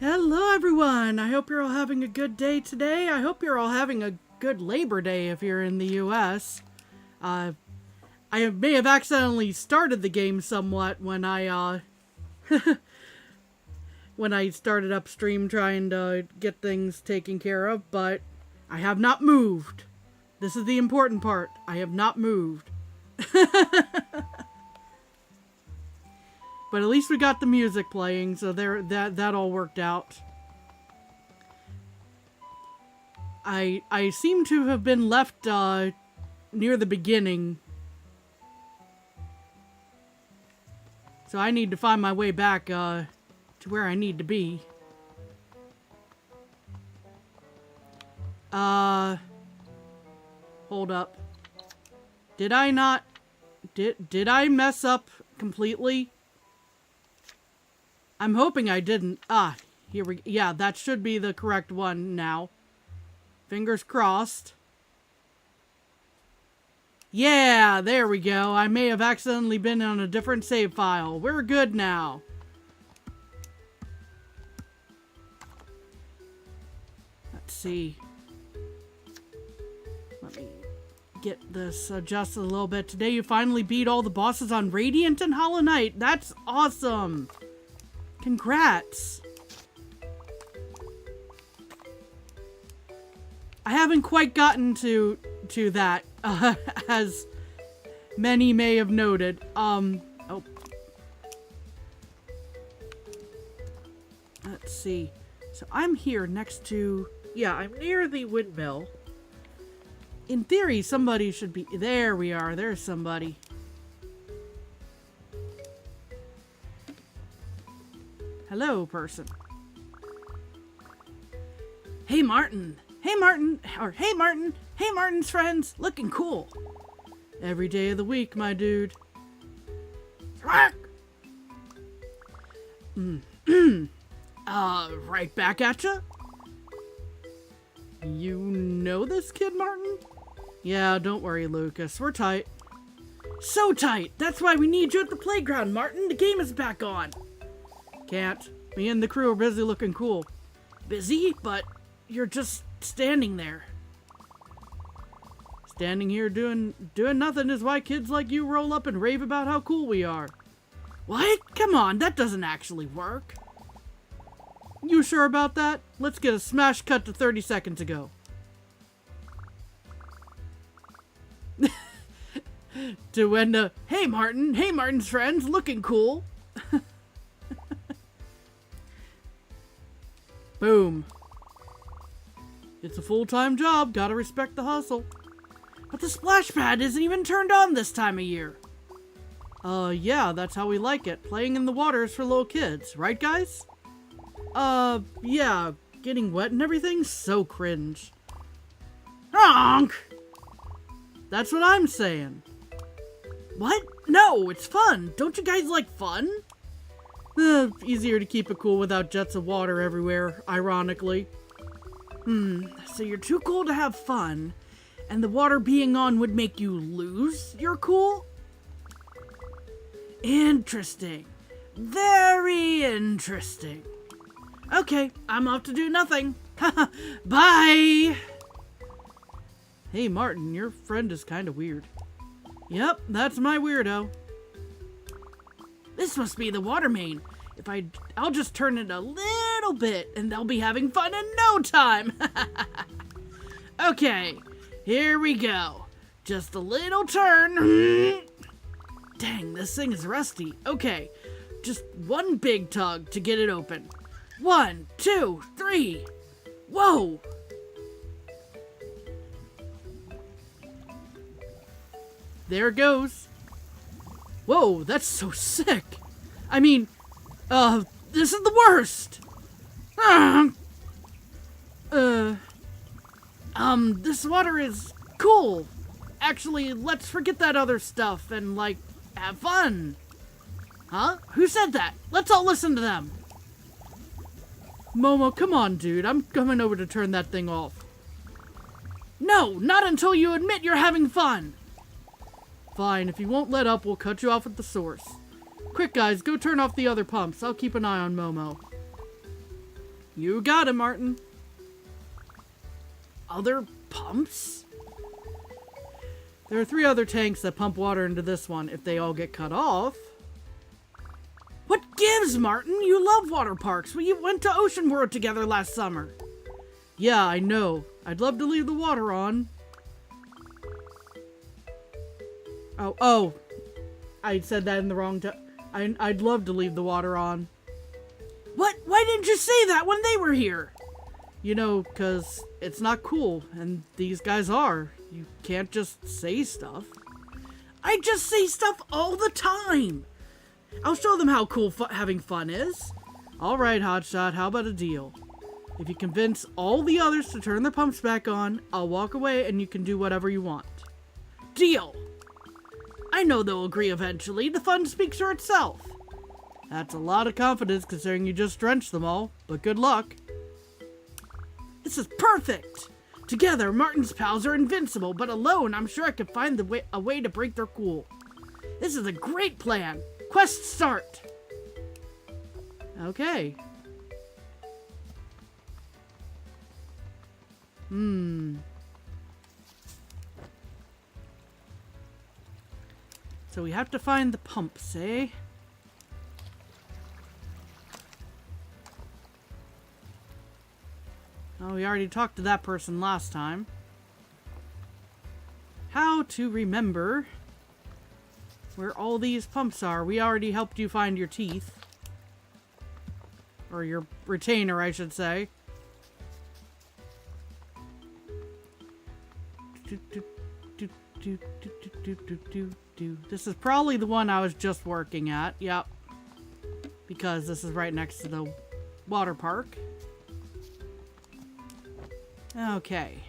Hello everyone! I hope you're all having a good day today. I hope you're all having a good Labor Day if you're in the US. I may have accidentally started the game somewhat when I when I started upstream trying to get things taken care of, but I have not moved. This is the important part. I have not moved. But at least we got the music playing, so that all worked out. I seem to have been left near the beginning. So I need to find my way back to where I need to be. Hold up. Did I not... Did I mess up completely? I'm hoping I didn't. Ah, here we... Yeah, that should be the correct one now. Fingers crossed. Yeah, there we go. I may have accidentally been on a different save file. We're good now. Let's see. Let me get this adjusted a little bit. Today you finally beat all the bosses on Radiant and Hollow Knight. That's awesome. Congrats. I haven't quite gotten to that, as many may have noted. Oh. Let's see. So I'm here next to... Yeah, I'm near the windmill. In theory, somebody should be... There we are. There's somebody. Hello, person. Hey, Martin. Hey, Martin. Or, hey, Martin. Hey, Martin's friends. Looking cool. Every day of the week, my dude. Right back at ya? You know this kid, Martin? Yeah, don't worry, Lucas. We're tight. So tight! That's why we need you at the playground, Martin. The game is back on. Can't. Me and the crew are busy looking cool. Busy? But you're just standing there. Standing here doing nothing is why kids like you roll up and rave about how cool we are. What? Come on, that doesn't actually work. You sure about that? Let's get a smash cut to 30 seconds ago. To when hey Martin, hey Martin's friends, looking cool. Boom. It's a full-time job, gotta respect the hustle. But the splash pad isn't even turned on this time of year. Yeah, that's how we like it. Playing in the water is for little kids, right guys? Yeah, getting wet and everything's so cringe. Honk! That's what I'm saying. What? No, it's fun. Don't you guys like fun? Easier to keep it cool without jets of water everywhere, ironically. So you're too cool to have fun, and the water being on would make you lose your cool? Interesting. Very interesting. Okay, I'm off to do nothing. Bye! Hey Martin, your friend is kinda weird. Yep, that's my weirdo. This must be the water main. I'll just turn it a little bit and they'll be having fun in no time. Okay, here we go. Just a little turn. Dang, this thing is rusty. Okay, just one big tug to get it open. 1, 2, 3. Whoa! There it goes. Whoa, that's so sick. I mean, this is the worst. This water is cool. Actually, let's forget that other stuff and, like, have fun. Huh? Who said that? Let's all listen to them. Momo, come on, dude. I'm coming over to turn that thing off. No, not until you admit you're having fun. Fine, if you won't let up, we'll cut you off at the source. Quick, guys, go turn off the other pumps. I'll keep an eye on Momo. You got it, Martin. Other pumps? There are 3 other tanks that pump water into this one. If they all get cut off... What gives, Martin? You love water parks. We went to Ocean World together last summer. Yeah, I know. I'd love to leave the water on. Oh. I said that in the wrong time. I'd love to leave the water on. What? Why didn't you say that when they were here? You know, 'cause it's not cool, and these guys are. You can't just say stuff. I just say stuff all the time. I'll show them how cool having fun is. Alright, Hotshot, how about a deal? If you convince all the others to turn their pumps back on, I'll walk away and you can do whatever you want. Deal! I know they'll agree eventually. The fun speaks for itself. That's a lot of confidence considering you just drenched them all, but good luck. This is perfect! Together, Martin's pals are invincible, but alone, I'm sure I could find a way to break their cool. This is a great plan. Quest start! Okay. So we have to find the pumps, eh? Oh, we already talked to that person last time. How to remember where all these pumps are. We already helped you find your teeth. Or your retainer, I should say. This is probably the one I was just working at. Yep. Because this is right next to the water park. Okay.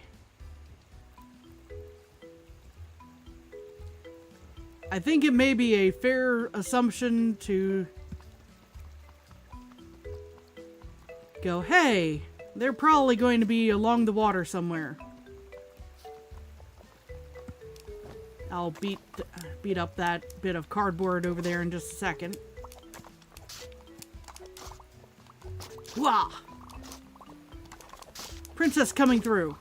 I think it may be a fair assumption to go, hey, they're probably going to be along the water somewhere. I'll beat up that bit of cardboard over there in just a second. Wah! Princess coming through.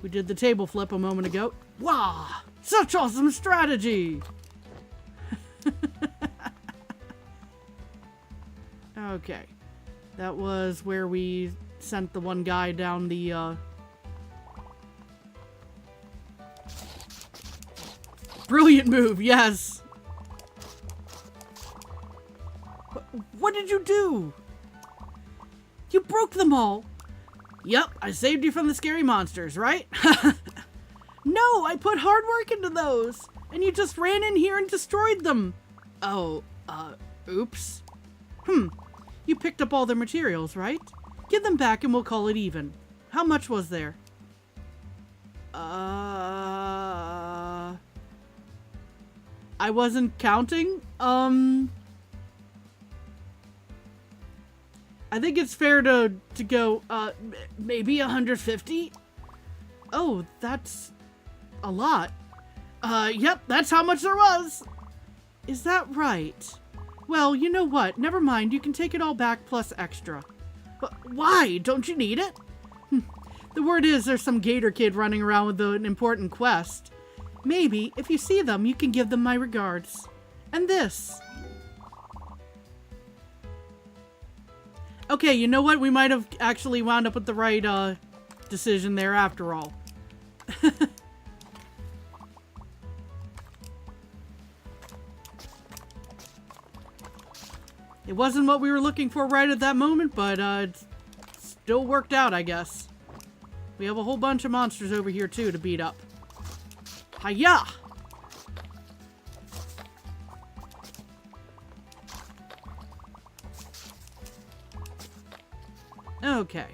We did the table flip a moment ago. Wow! Such awesome strategy! Okay. That was where we sent the one guy down the, Brilliant move, yes! What did you do? You broke them all! Yep, I saved you from the scary monsters, right? No, I put hard work into those! And you just ran in here and destroyed them! Oh, oops. You picked up all their materials, right? Give them back and we'll call it even. How much was there? I wasn't counting. I think it's fair to go, maybe 150? Oh, that's a lot. Yep, that's how much there was. Is that right? Well, you know what? Never mind. You can take it all back plus extra. But why? Don't you need it? The word is there's some gator kid running around with an important quest. Maybe, if you see them, you can give them my regards. And this. Okay, you know what? We might have actually wound up with the right, decision there after all. It wasn't what we were looking for right at that moment, but, it still worked out, I guess. We have a whole bunch of monsters over here, too, to beat up. Hiya! Okay.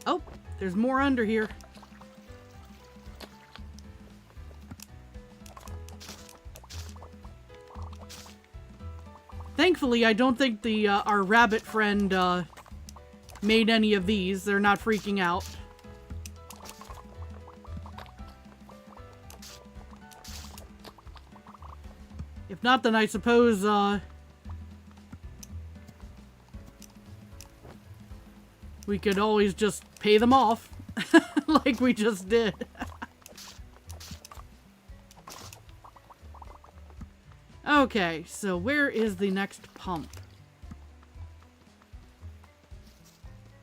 Oh, there's more under here. Thankfully, I don't think the our rabbit friend made any of these. They're not freaking out. not, then I suppose, we could always just pay them off. Like we just did. Okay, so where is the next pump?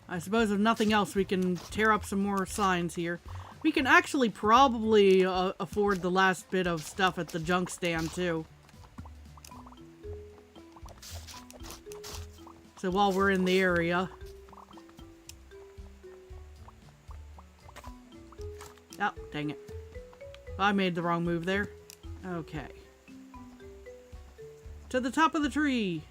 I suppose if nothing else, we can tear up some more signs here. We can actually probably afford the last bit of stuff at the junk stand, too. So while we're in the area... Oh, dang it. I made the wrong move there. Okay. To the top of the tree!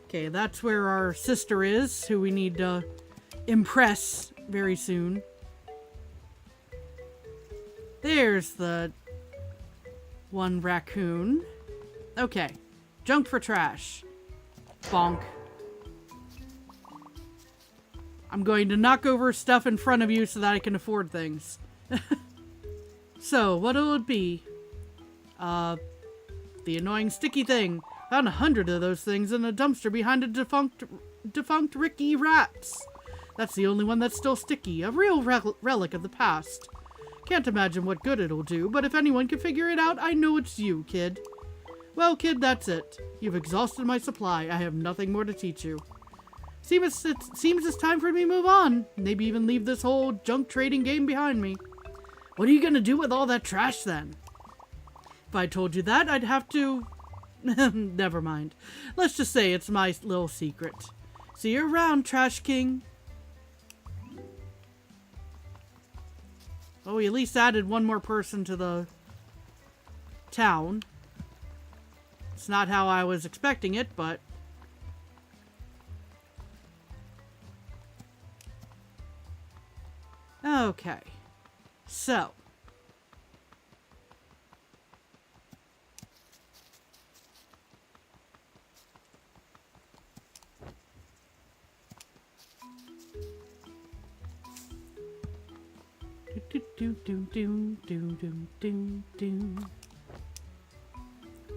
Okay, that's where our sister is, who we need to impress very soon. There's the one raccoon. Okay. Junk for trash. Bonk. I'm going to knock over stuff in front of you so that I can afford things. So, what'll it be? The annoying sticky thing. Found 100 of those things in a dumpster behind a defunct Ricky Rats. That's the only one that's still sticky. A real relic of the past. Can't imagine what good it'll do, but if anyone can figure it out, I know it's you, kid. Well, kid, that's it. You've exhausted my supply. I have nothing more to teach you. Seems it's time for me to move on. Maybe even leave this whole junk trading game behind me. What are you gonna do with all that trash, then? If I told you that, I'd have to... Never mind. Let's just say it's my little secret. See you around, Trash King. Oh, we at least added one more person to the town. It's not how I was expecting it, but... Okay. So.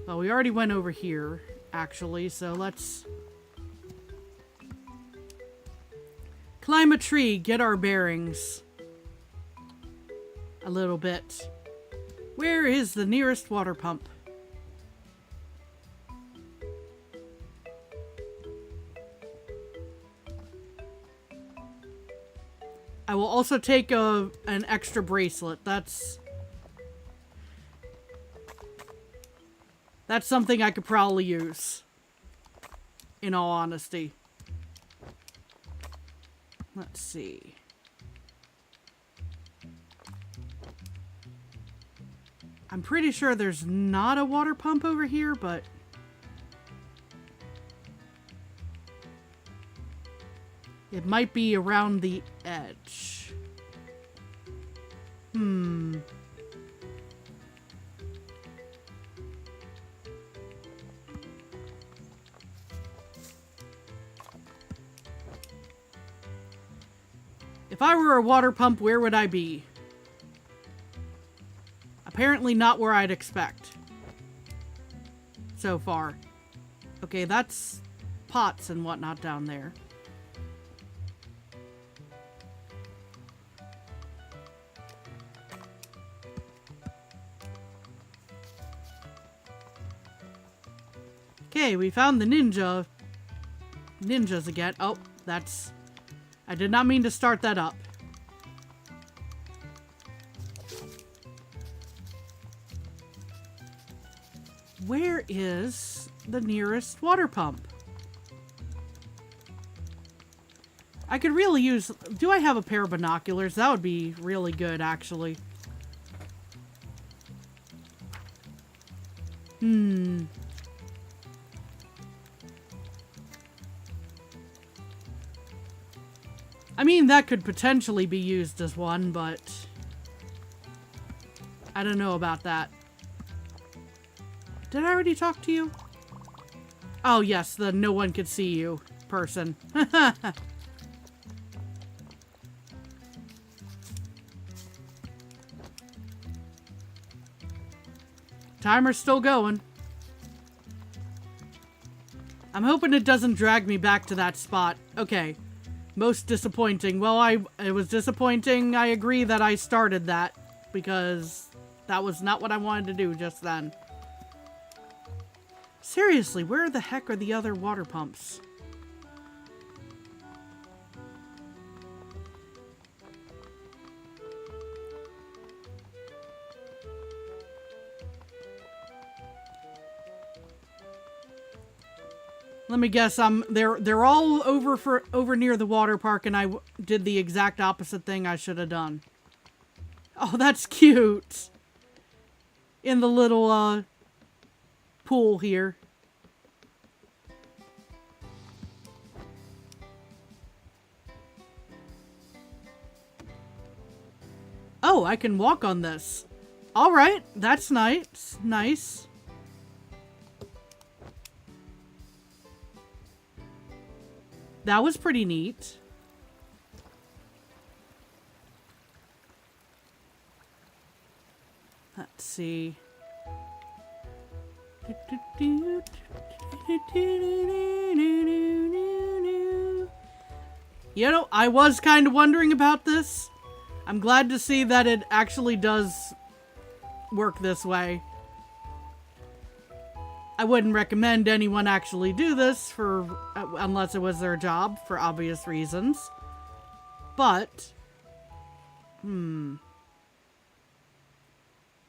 Well, we already went over here, actually, so let's climb a tree, get our bearings a little bit. Where is the nearest water pump? I will also take an extra bracelet. That's something I could probably use, in all honesty. Let's see. I'm pretty sure there's not a water pump over here, but... it might be around the edge. If I were a water pump, where would I be? Apparently not where I'd expect. So far. Okay, that's pots and whatnot down there. Okay, we found the ninjas again. Oh, that's... I did not mean to start that up. Where is the nearest water pump? I could really use... Do I have a pair of binoculars? That would be really good, actually. I mean, that could potentially be used as one, but... I don't know about that. Did I already talk to you? Oh, yes, the no one could see you person. Timer's still going. I'm hoping it doesn't drag me back to that spot. Okay. Most disappointing. Well, it was disappointing. I agree that I started that because that was not what I wanted to do just then. Seriously, where the heck are the other water pumps? Let me guess. They're all over near the water park, and I did the exact opposite thing I should have done. Oh, that's cute. In the little pool here. Oh, I can walk on this. All right, that's nice. Nice. That was pretty neat. Let's see. You know, I was kind of wondering about this. I'm glad to see that it actually does work this way. I wouldn't recommend anyone actually do this unless it was their job for obvious reasons. But,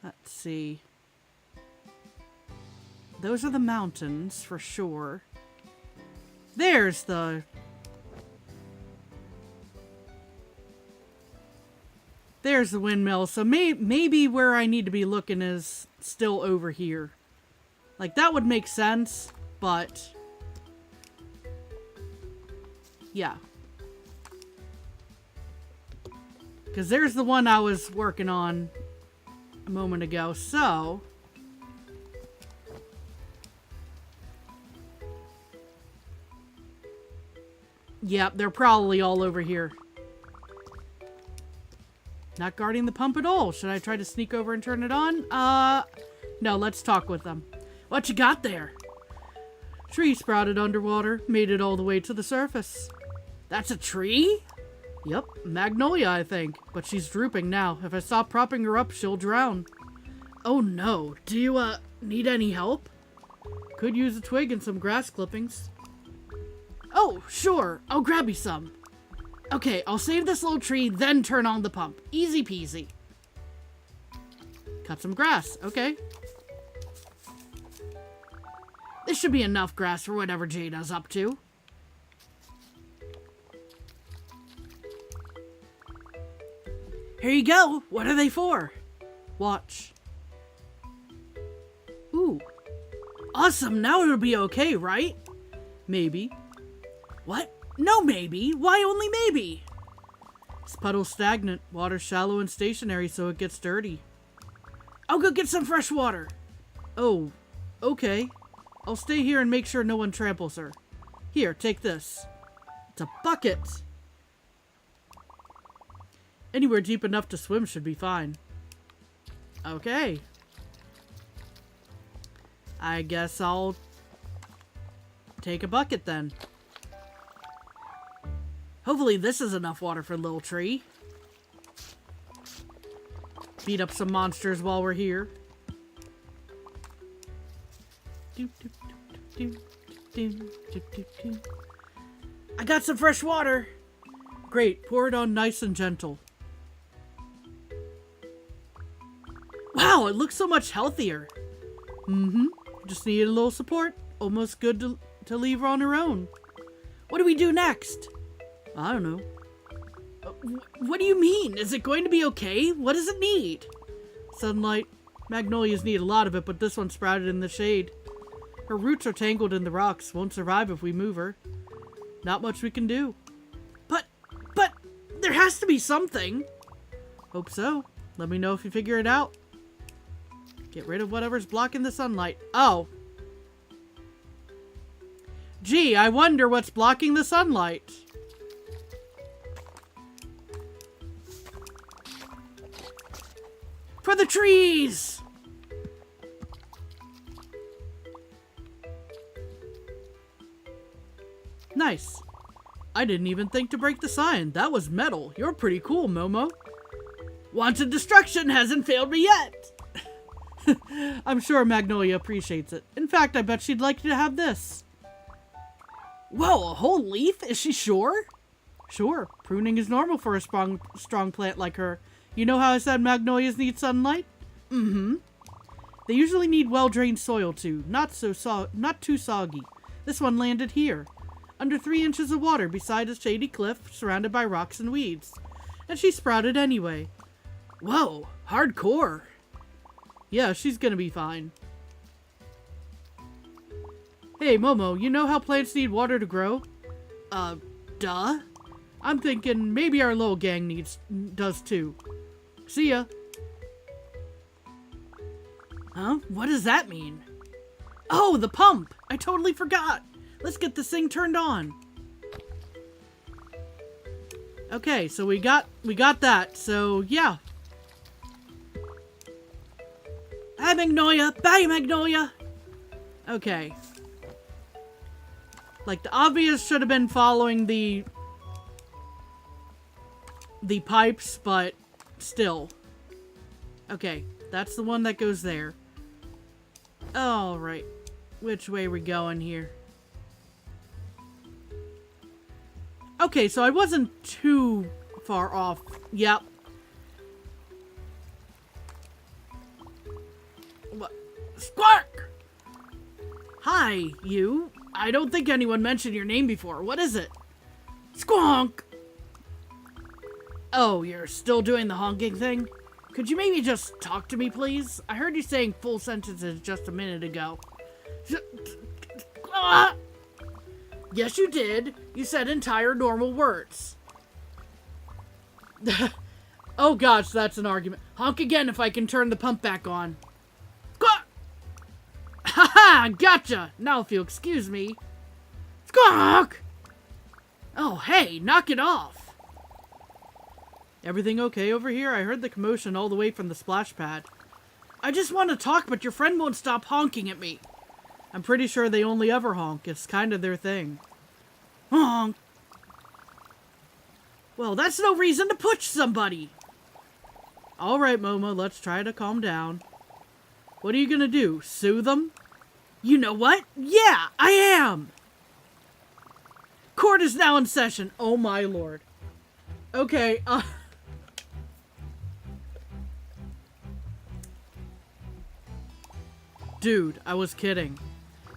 let's see. Those are the mountains for sure. There's the windmill. So maybe where I need to be looking is still over here. Like, that would make sense, but yeah. Because there's the one I was working on a moment ago, so yep, they're probably all over here. Not guarding the pump at all. Should I try to sneak over and turn it on? No, let's talk with them. What you got there? Tree sprouted underwater, made it all the way to the surface. That's a tree? Yep, magnolia, I think. But she's drooping now. If I stop propping her up, she'll drown. Oh no. Do you, need any help? Could use a twig and some grass clippings. Oh, sure. I'll grab you some. Okay, I'll save this little tree, then turn on the pump. Easy peasy. Cut some grass. Okay. This should be enough grass for whatever Jada's up to. Here you go. What are they for? Watch. Ooh. Awesome. Now it'll be okay, right? Maybe. What? No maybe. Why only maybe? This puddle's stagnant. Water's shallow and stationary, so it gets dirty. I'll go get some fresh water. Oh, okay. I'll stay here and make sure no one tramples her. Here, take this. It's a bucket. Anywhere deep enough to swim should be fine. Okay. I guess I'll take a bucket then. Hopefully this is enough water for Little Tree. Beat up some monsters while we're here. I got some fresh water. Great, pour it on nice and gentle. Wow, it looks so much healthier. Just needed a little support. Almost good to leave her on her own. What do we do next? I don't know. What do you mean? Is it going to be okay? What does it need? Sunlight. Magnolias need a lot of it, but this one sprouted in the shade. Her roots are tangled in the rocks. Won't survive if we move her. Not much we can do. But, there has to be something. Hope so. Let me know if you figure it out. Get rid of whatever's blocking the sunlight. Oh. Gee, I wonder what's blocking the sunlight. For the trees! Nice. I didn't even think to break the sign. That was metal. You're pretty cool, Momo. Wanted destruction hasn't failed me yet. I'm sure Magnolia appreciates it. In fact, I bet she'd like to have this. Whoa, a whole leaf? Is she sure? Sure. Pruning is normal for a strong plant like her. You know how I said magnolias need sunlight? Mm-hmm. They usually need well-drained soil too, not too soggy. This one landed here, under 3 inches of water beside a shady cliff surrounded by rocks and weeds. And she sprouted anyway. Whoa, hardcore. Yeah, she's gonna be fine. Hey, Momo, you know how plants need water to grow? Duh. I'm thinking maybe our little gang does too. See ya. Huh? What does that mean? Oh, the pump! I totally forgot! Let's get this thing turned on. Okay, so we got that, so yeah. Hi, Magnolia! Bye, Magnolia! Okay. Like, the obvious should have been following the pipes, but still. Okay, that's the one that goes there. Alright. Which way are we going here? Okay, so I wasn't too far off. Yep. What? Squark! Hi, you. I don't think anyone mentioned your name before. What is it? Squonk! Oh, you're still doing the honking thing? Could you maybe just talk to me, please? I heard you saying full sentences just a minute ago. Yes, you did. You said entire normal words. Oh gosh, that's an argument. Honk again if I can turn the pump back on. Haha, gotcha! Now if you'll excuse me. Squawk! Oh, hey, knock it off. Everything okay over here? I heard the commotion all the way from the splash pad. I just want to talk, but your friend won't stop honking at me. I'm pretty sure they only ever honk. It's kind of their thing. Honk! Well, that's no reason to push somebody. Alright, Momo, let's try to calm down. What are you gonna do? Sue them? You know what? Yeah, I am! Court is now in session. Oh my lord. Okay, Dude, I was kidding.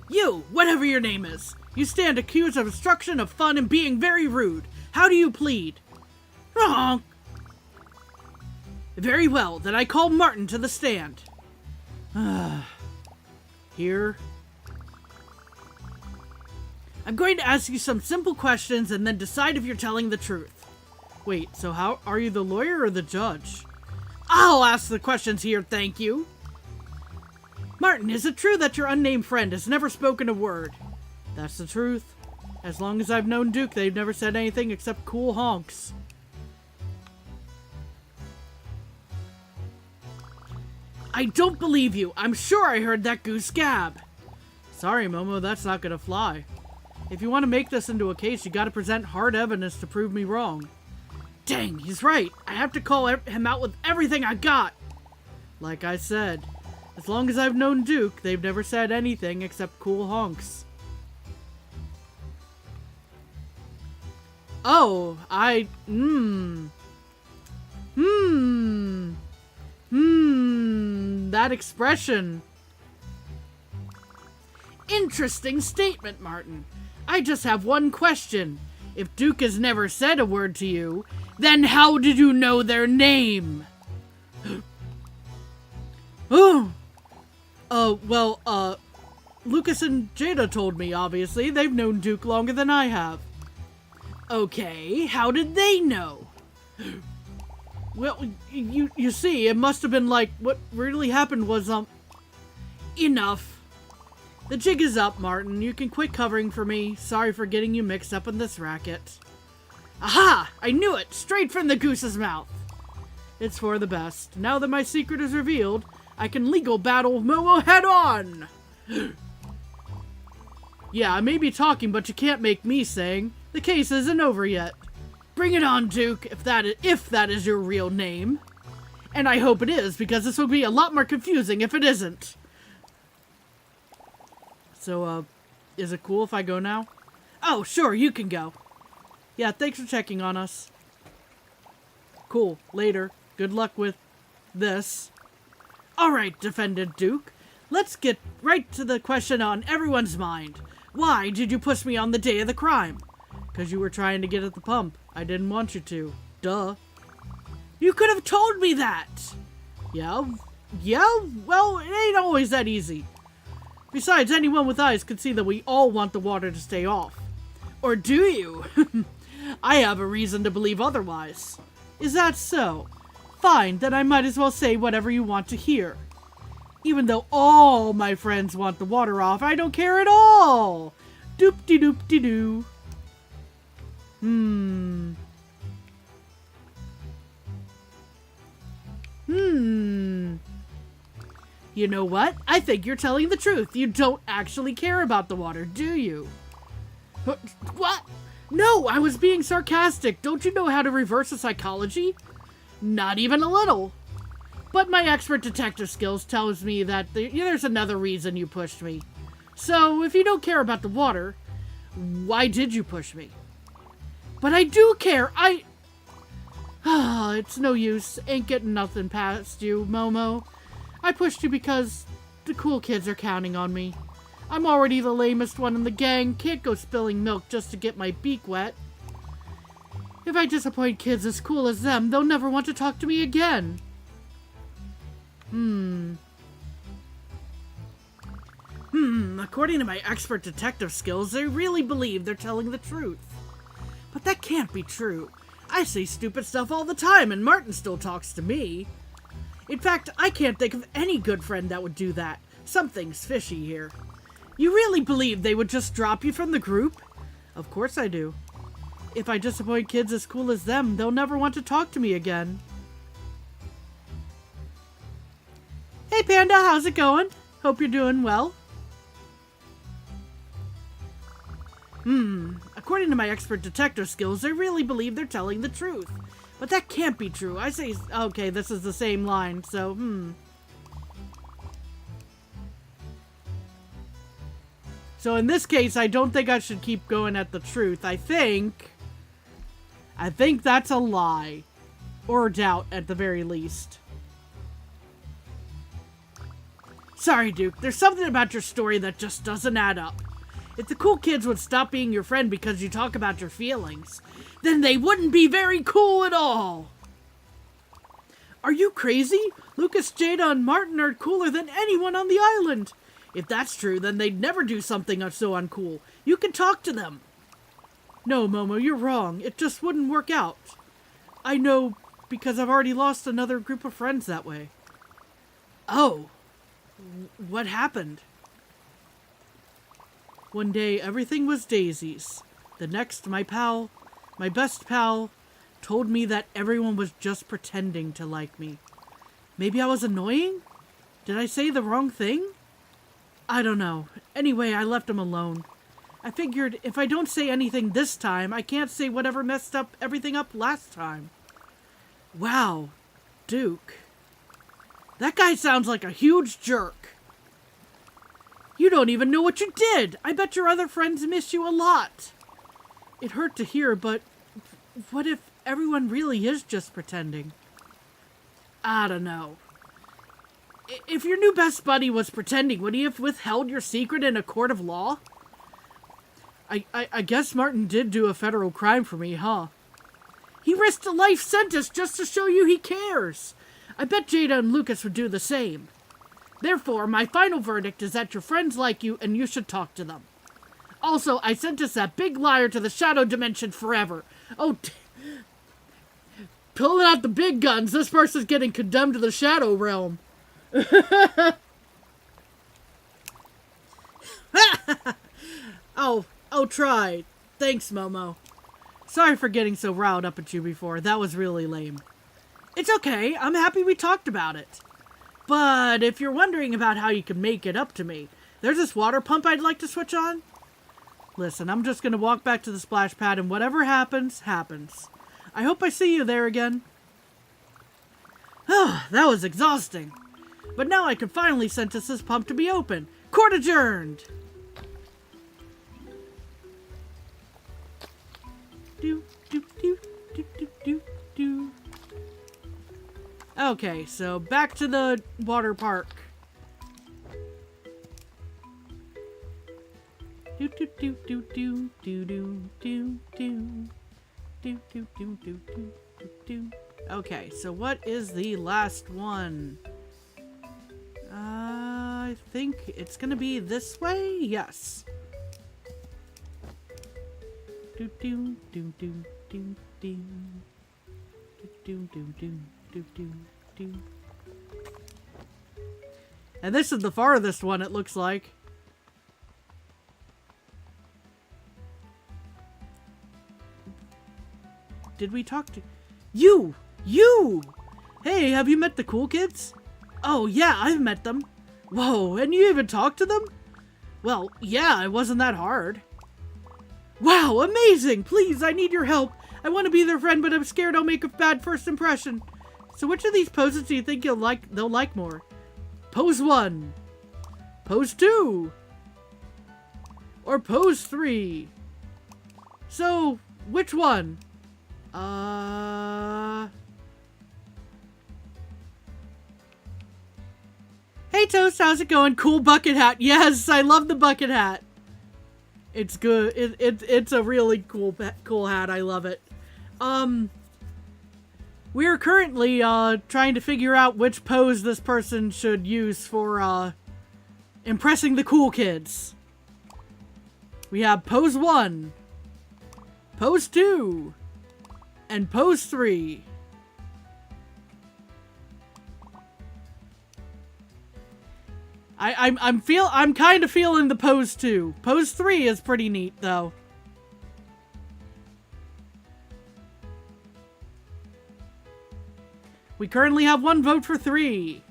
You, whatever your name is. You stand accused of obstruction of fun and being very rude. How do you plead? Wrong. Very well, then I call Martin to the stand. Here. I'm going to ask you some simple questions and then decide if you're telling the truth. Wait, so how are you the lawyer or the judge? I'll ask the questions here, thank you. Martin, is it true that your unnamed friend has never spoken a word? That's the truth. As long as I've known Duke, they've never said anything except cool honks. I don't believe you. I'm sure I heard that goose gab. Sorry, Momo, that's not gonna fly. If you want to make this into a case, you gotta present hard evidence to prove me wrong. Dang, he's right. I have to call him out with everything I got. Like I said, as long as I've known Duke, they've never said anything except cool honks. Oh, that expression. Interesting statement, Martin. I just have one question. If Duke has never said a word to you, then how did you know their name? Lucas and Jada told me, obviously. They've known Duke longer than I have. Okay, how did they know? Well, you see, it must have been like, what really happened was, enough. The jig is up, Martin. You can quit covering for me. Sorry for getting you mixed up in this racket. Aha! I knew it! Straight from the goose's mouth! It's for the best. Now that my secret is revealed, I can legal battle Momo head on! Yeah, I may be talking, but you can't make me sing. The case isn't over yet. Bring it on, Duke, if that is your real name. And I hope it is, because this will be a lot more confusing if it isn't. So, is it cool if I go now? Oh, sure, you can go. Yeah, thanks for checking on us. Cool, later. Good luck with this. Alright, defended Duke. Let's get right to the question on everyone's mind. Why did you push me on the day of the crime? Because you were trying to get at the pump. I didn't want you to. Duh. You could have told me that! Yeah, well, it ain't always that easy. Besides, anyone with eyes could see that we all want the water to stay off. Or do you? I have a reason to believe otherwise. Is that so? Fine, then I might as well say whatever you want to hear. Even though all my friends want the water off, I don't care at all! Doop-de-doop-de-doo. You know what? I think you're telling the truth. You don't actually care about the water, do you? What? No, I was being sarcastic. Don't you know how to reverse a psychology? Not even a little. But my expert detective skills tells me that there's another reason you pushed me. So, if you don't care about the water, why did you push me? But I do care. It's no use. Ain't getting nothing past you, Momo. I pushed you because the cool kids are counting on me. I'm already the lamest one in the gang. Can't go spilling milk just to get my beak wet. If I disappoint kids as cool as them, they'll never want to talk to me again. According to my expert detective skills, they really believe they're telling the truth. But that can't be true. I say stupid stuff all the time, and Martin still talks to me. In fact, I can't think of any good friend that would do that. Something's fishy here. You really believe they would just drop you from the group? Of course I do. If I disappoint kids as cool as them, they'll never want to talk to me again. Hey Panda, how's it going? Hope you're doing well. According to my expert detective skills, they really believe they're telling the truth. But that can't be true. I say, okay, this is the same line, so, So in this case, I don't think I should keep going at the truth. I think that's a lie. Or doubt, at the very least. Sorry, Duke. There's something about your story that just doesn't add up. If the cool kids would stop being your friend because you talk about your feelings, then they wouldn't be very cool at all. Are you crazy? Lucas, Jada, and Martin are cooler than anyone on the island. If that's true, then they'd never do something so uncool. You can talk to them. No, Momo, you're wrong. It just wouldn't work out. I know because I've already lost another group of friends that way. Oh. What happened? One day, everything was daisies. The next, my best pal, told me that everyone was just pretending to like me. Maybe I was annoying? Did I say the wrong thing? I don't know. Anyway, I left him alone. I figured if I don't say anything this time, I can't say whatever messed everything up last time. Wow, Duke. That guy sounds like a huge jerk. You don't even know what you did. I bet your other friends miss you a lot. It hurt to hear, but what if everyone really is just pretending? I don't know. If your new best buddy was pretending, would he have withheld your secret in a court of law? I guess Martin did do a federal crime for me, huh? He risked a life sentence just to show you he cares. I bet Jada and Lucas would do the same. Therefore, my final verdict is that your friends like you and you should talk to them. Also, I sentenced that big liar to the shadow dimension forever. Oh, pulling out the big guns, this person's getting condemned to the shadow realm. Oh, try. Thanks, Momo. Sorry for getting so riled up at you before. That was really lame. It's okay. I'm happy we talked about it. But if you're wondering about how you can make it up to me, there's this water pump I'd like to switch on. Listen, I'm just gonna walk back to the splash pad and whatever happens, happens. I hope I see you there again. That was exhausting. But now I can finally sentence this pump to be open. Court adjourned! Do, do, do, do, do, do, do. Okay, so back to the water park. Do do do do do do do do do do do do do do do. Okay, so what is the last one? I think it's gonna be this way. Yes. Do do do do do do do do do do do do. And this is the farthest one, it looks like. Did we talk to you? You! Hey, have you met the cool kids? Oh yeah, I've met them. Whoa, and you even talked to them? Well, yeah, it wasn't that hard. Wow, amazing! Please, I need your help. I want to be their friend, but I'm scared I'll make a bad first impression. So which of these poses do you think they'll like more? Pose 1. Pose 2. Or pose 3. So, which one? Hey Toast, how's it going? Cool bucket hat. Yes, I love the bucket hat. It's good. It's a really cool hat. I love it. We are currently trying to figure out which pose this person should use for impressing the cool kids. We have pose 1, pose 2, and pose 3. I'm kind of feeling the pose 2. Pose 3 is pretty neat though. We currently have 1 vote for 3.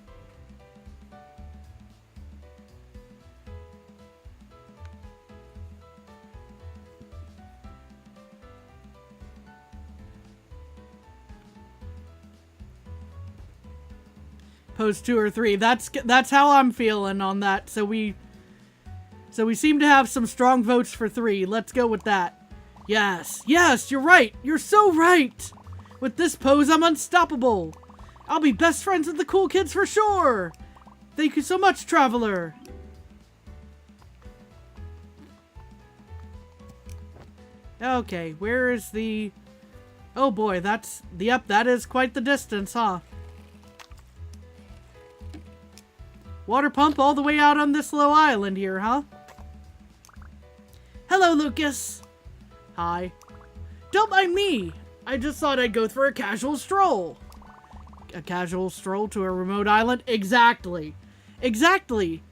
Pose 2 or 3. That's how I'm feeling on that. So we seem to have some strong votes for 3. Let's go with that. Yes, yes, you're right. You're so right. With this pose, I'm unstoppable. I'll be best friends with the cool kids for sure. Thank you so much, Traveler. Okay, where is the... Oh boy, that's... Yep, that is quite the distance, huh? Water pump all the way out on this little island here, huh? Hello, Lucas. Hi. Don't mind me. I just thought I'd go for a casual stroll. A casual stroll to a remote island? Exactly. Exactly.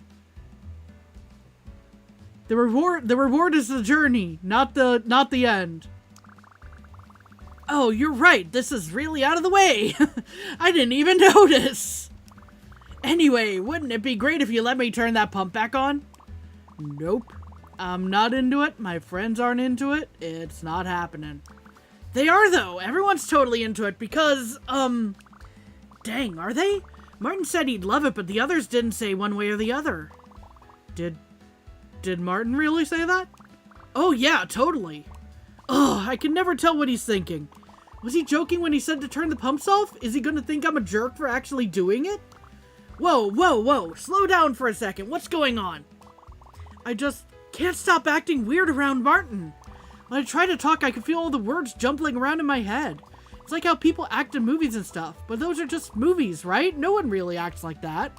The reward is the journey, not the end. Oh, you're right. This is really out of the way. I didn't even notice. Anyway, wouldn't it be great if you let me turn that pump back on? Nope. I'm not into it. My friends aren't into it. It's not happening. They are, though. Everyone's totally into it because, dang, are they? Martin said he'd love it, but the others didn't say one way or the other. Did Martin really say that? Oh, yeah, totally. Ugh, I can never tell what he's thinking. Was he joking when he said to turn the pumps off? Is he gonna think I'm a jerk for actually doing it? Whoa, whoa, whoa, slow down for a second. What's going on? I just can't stop acting weird around Martin. When I try to talk, I can feel all the words jumbling around in my head. It's like how people act in movies and stuff, but those are just movies, right? No one really acts like that.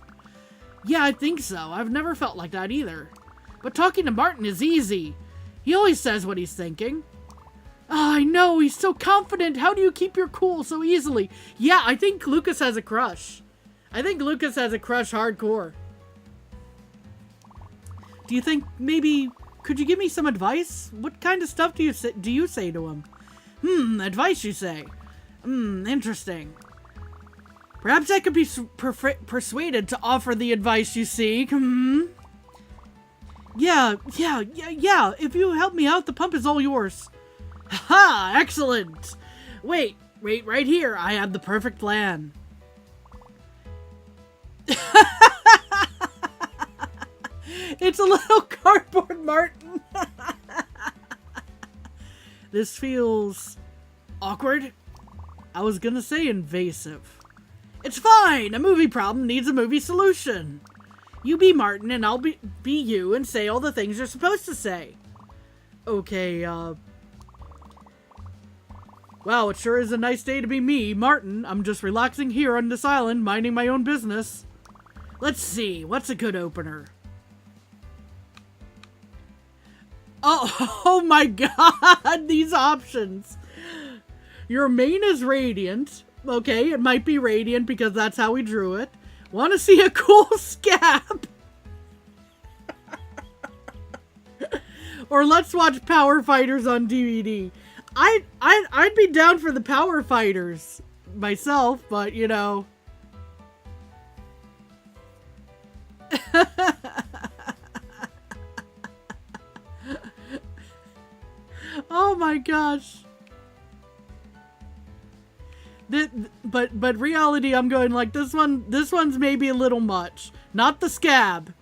Yeah, I think so. I've never felt like that either. But talking to Martin is easy. He always says what he's thinking. Oh, I know, he's so confident. How do you keep your cool so easily? Yeah, I think Lucas has a crush. I think Lucas has a crush hardcore. Do you think maybe... Could you give me some advice? What kind of stuff do you say to him? Advice you say. Interesting. Perhaps I could be persuaded to offer the advice you seek. Yeah. If you help me out, the pump is all yours. Ha! Excellent! Wait, right here. I have the perfect plan. It's a little cardboard Martin. This feels awkward. I was gonna say invasive. It's fine. A movie problem needs a movie solution. You be Martin and I'll be you and say all the things you're supposed to say. Okay, wow, it sure is a nice day to be me, Martin. I'm just relaxing here on this island, minding my own business. Let's see, what's a good opener? Oh my god, these options. Your mane is radiant. Okay, it might be radiant because that's how we drew it. Want to see a cool scab? Or let's watch Power Fighters on DVD. I'd be down for the Power Fighters myself, but you know. Oh my gosh. But reality, I'm going like this one's maybe a little much. Not the scab.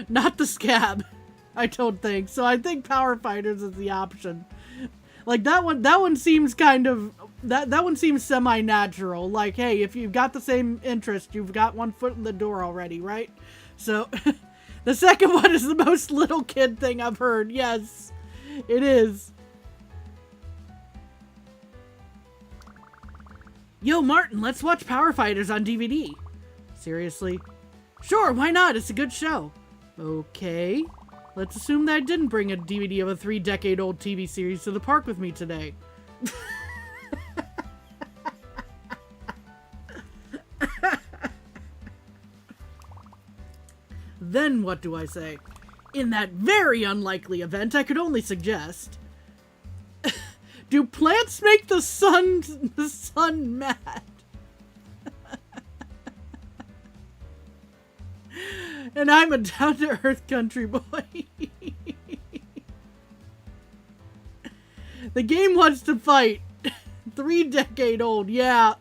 Not the scab. I don't think. So I think Power Fighters is the option. Like that one seems kind of that one seems semi-natural. Like, hey, if you've got the same interest, you've got one foot in the door already, right? So the second one is the most little kid thing I've heard. Yes, it is. Yo, Martin, let's watch Power Fighters on DVD. Seriously? Sure, why not? It's a good show. Okay. Let's assume that I didn't bring a DVD of a 3-decade-old TV series to the park with me today. Then what do I say? In that very unlikely event, I could only suggest... Do plants make the sun mad? And I'm a down-to-earth country boy. The game wants to fight. 3-decade-old, yeah.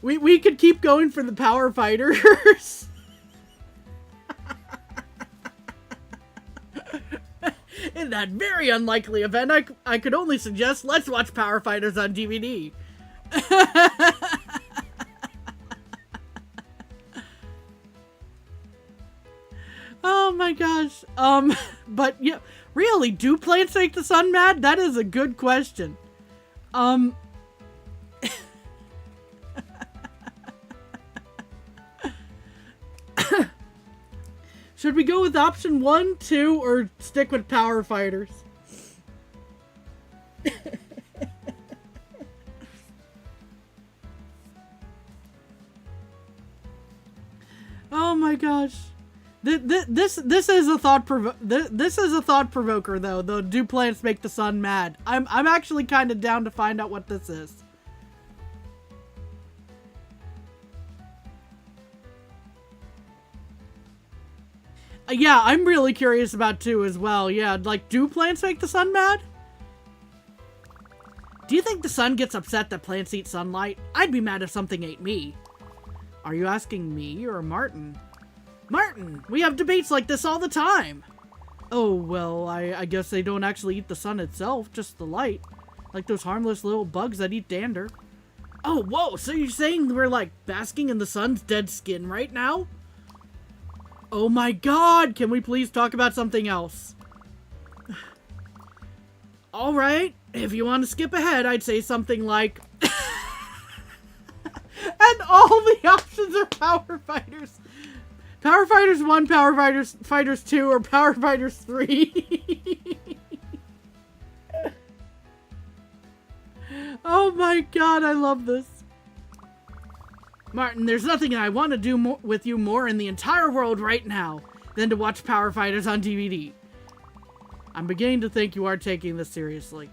We could keep going for the Power Fighters. In that very unlikely event, I could only suggest let's watch Power Fighters on DVD. Oh my gosh. But yeah, really, do plants make the sun mad? That is a good question. Should we go with option 1, 2, or stick with Power Fighters? Oh my gosh. This is a thought provoker though. The do plants make the sun mad? I'm actually kind of down to find out what this is. Yeah, I'm really curious about 2 as well. Yeah, like, do plants make the sun mad? Do you think the sun gets upset that plants eat sunlight? I'd be mad if something ate me. Are you asking me or Martin? Martin, we have debates like this all the time. Oh, well, I guess they don't actually eat the sun itself, just the light. Like those harmless little bugs that eat dander. Oh, whoa, so you're saying we're like basking in the sun's dead skin right now? Oh my god, can we please talk about something else? Alright, if you want to skip ahead, I'd say something like... And all the options are Power Fighters. Power Fighters 1, Power Fighters 2, or Power Fighters 3. Oh my god, I love this. Martin, there's nothing I want to do with you more in the entire world right now than to watch Power Fighters on DVD. I'm beginning to think you are taking this seriously.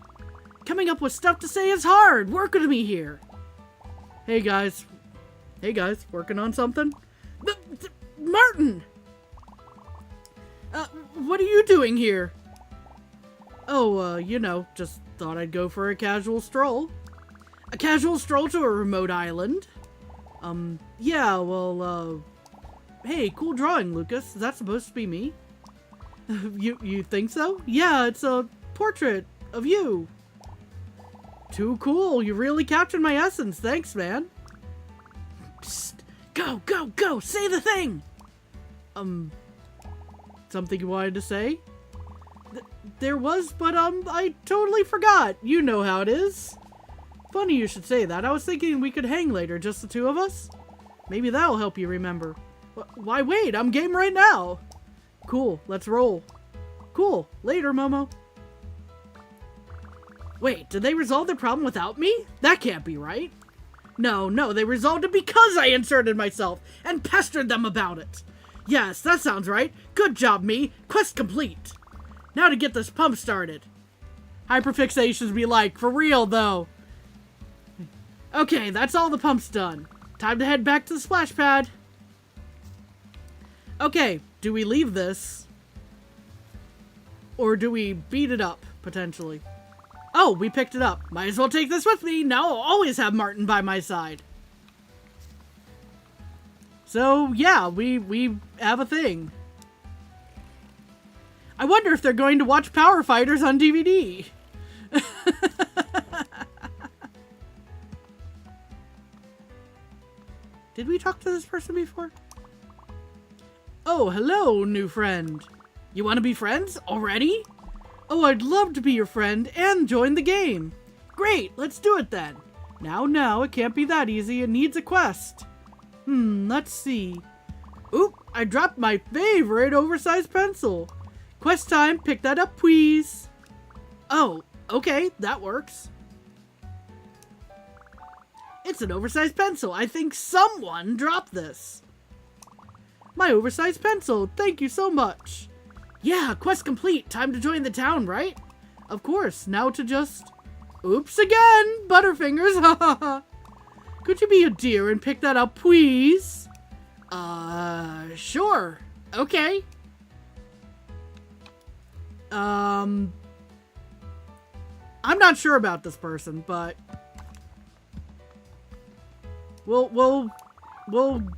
Coming up with stuff to say is hard. Work with me here. Hey guys, working on something? Martin! What are you doing here? Oh, you know, just thought I'd go for a casual stroll. A casual stroll to a remote island? Yeah, well, hey, cool drawing, Lucas. Is that supposed to be me? You think so? Yeah, it's a portrait of you. Too cool. You really captured my essence. Thanks, man. Psst. Go, go, go! Say the thing! Something you wanted to say? There was, but, I totally forgot. You know how it is. Funny you should say that. I was thinking we could hang later, just the two of us. Maybe that'll help you remember. Why wait? I'm game right now. Cool, let's roll. Cool, later, Momo. Wait, did they resolve their problem without me? That can't be right. No, they resolved it because I inserted myself and pestered them about it. Yes, that sounds right. Good job, me. Quest complete. Now to get this pump started. Hyperfixations be like, for real, though. Okay, that's all the pumps done. Time to head back to the splash pad. Okay, do we leave this? Or do we beat it up, potentially? Oh, we picked it up. Might as well take this with me. Now I'll always have Martin by my side. So, yeah, we have a thing. I wonder if they're going to watch Power Fighters on DVD. Did we talk to this person before? Oh, hello, new friend. You want to be friends already? Oh, I'd love to be your friend and join the game. Great, let's do it then. Now, it can't be that easy. It needs a quest. Let's see. Oop, I dropped my favorite oversized pencil. Quest time, pick that up, please. Oh, okay, that works. It's an oversized pencil. I think someone dropped this. My oversized pencil, thank you so much. Yeah, quest complete. Time to join the town, right? Of course, now to just... Oops again, Butterfingers, Could you be a dear and pick that up, please? Sure. Okay. I'm not sure about this person, but... We'll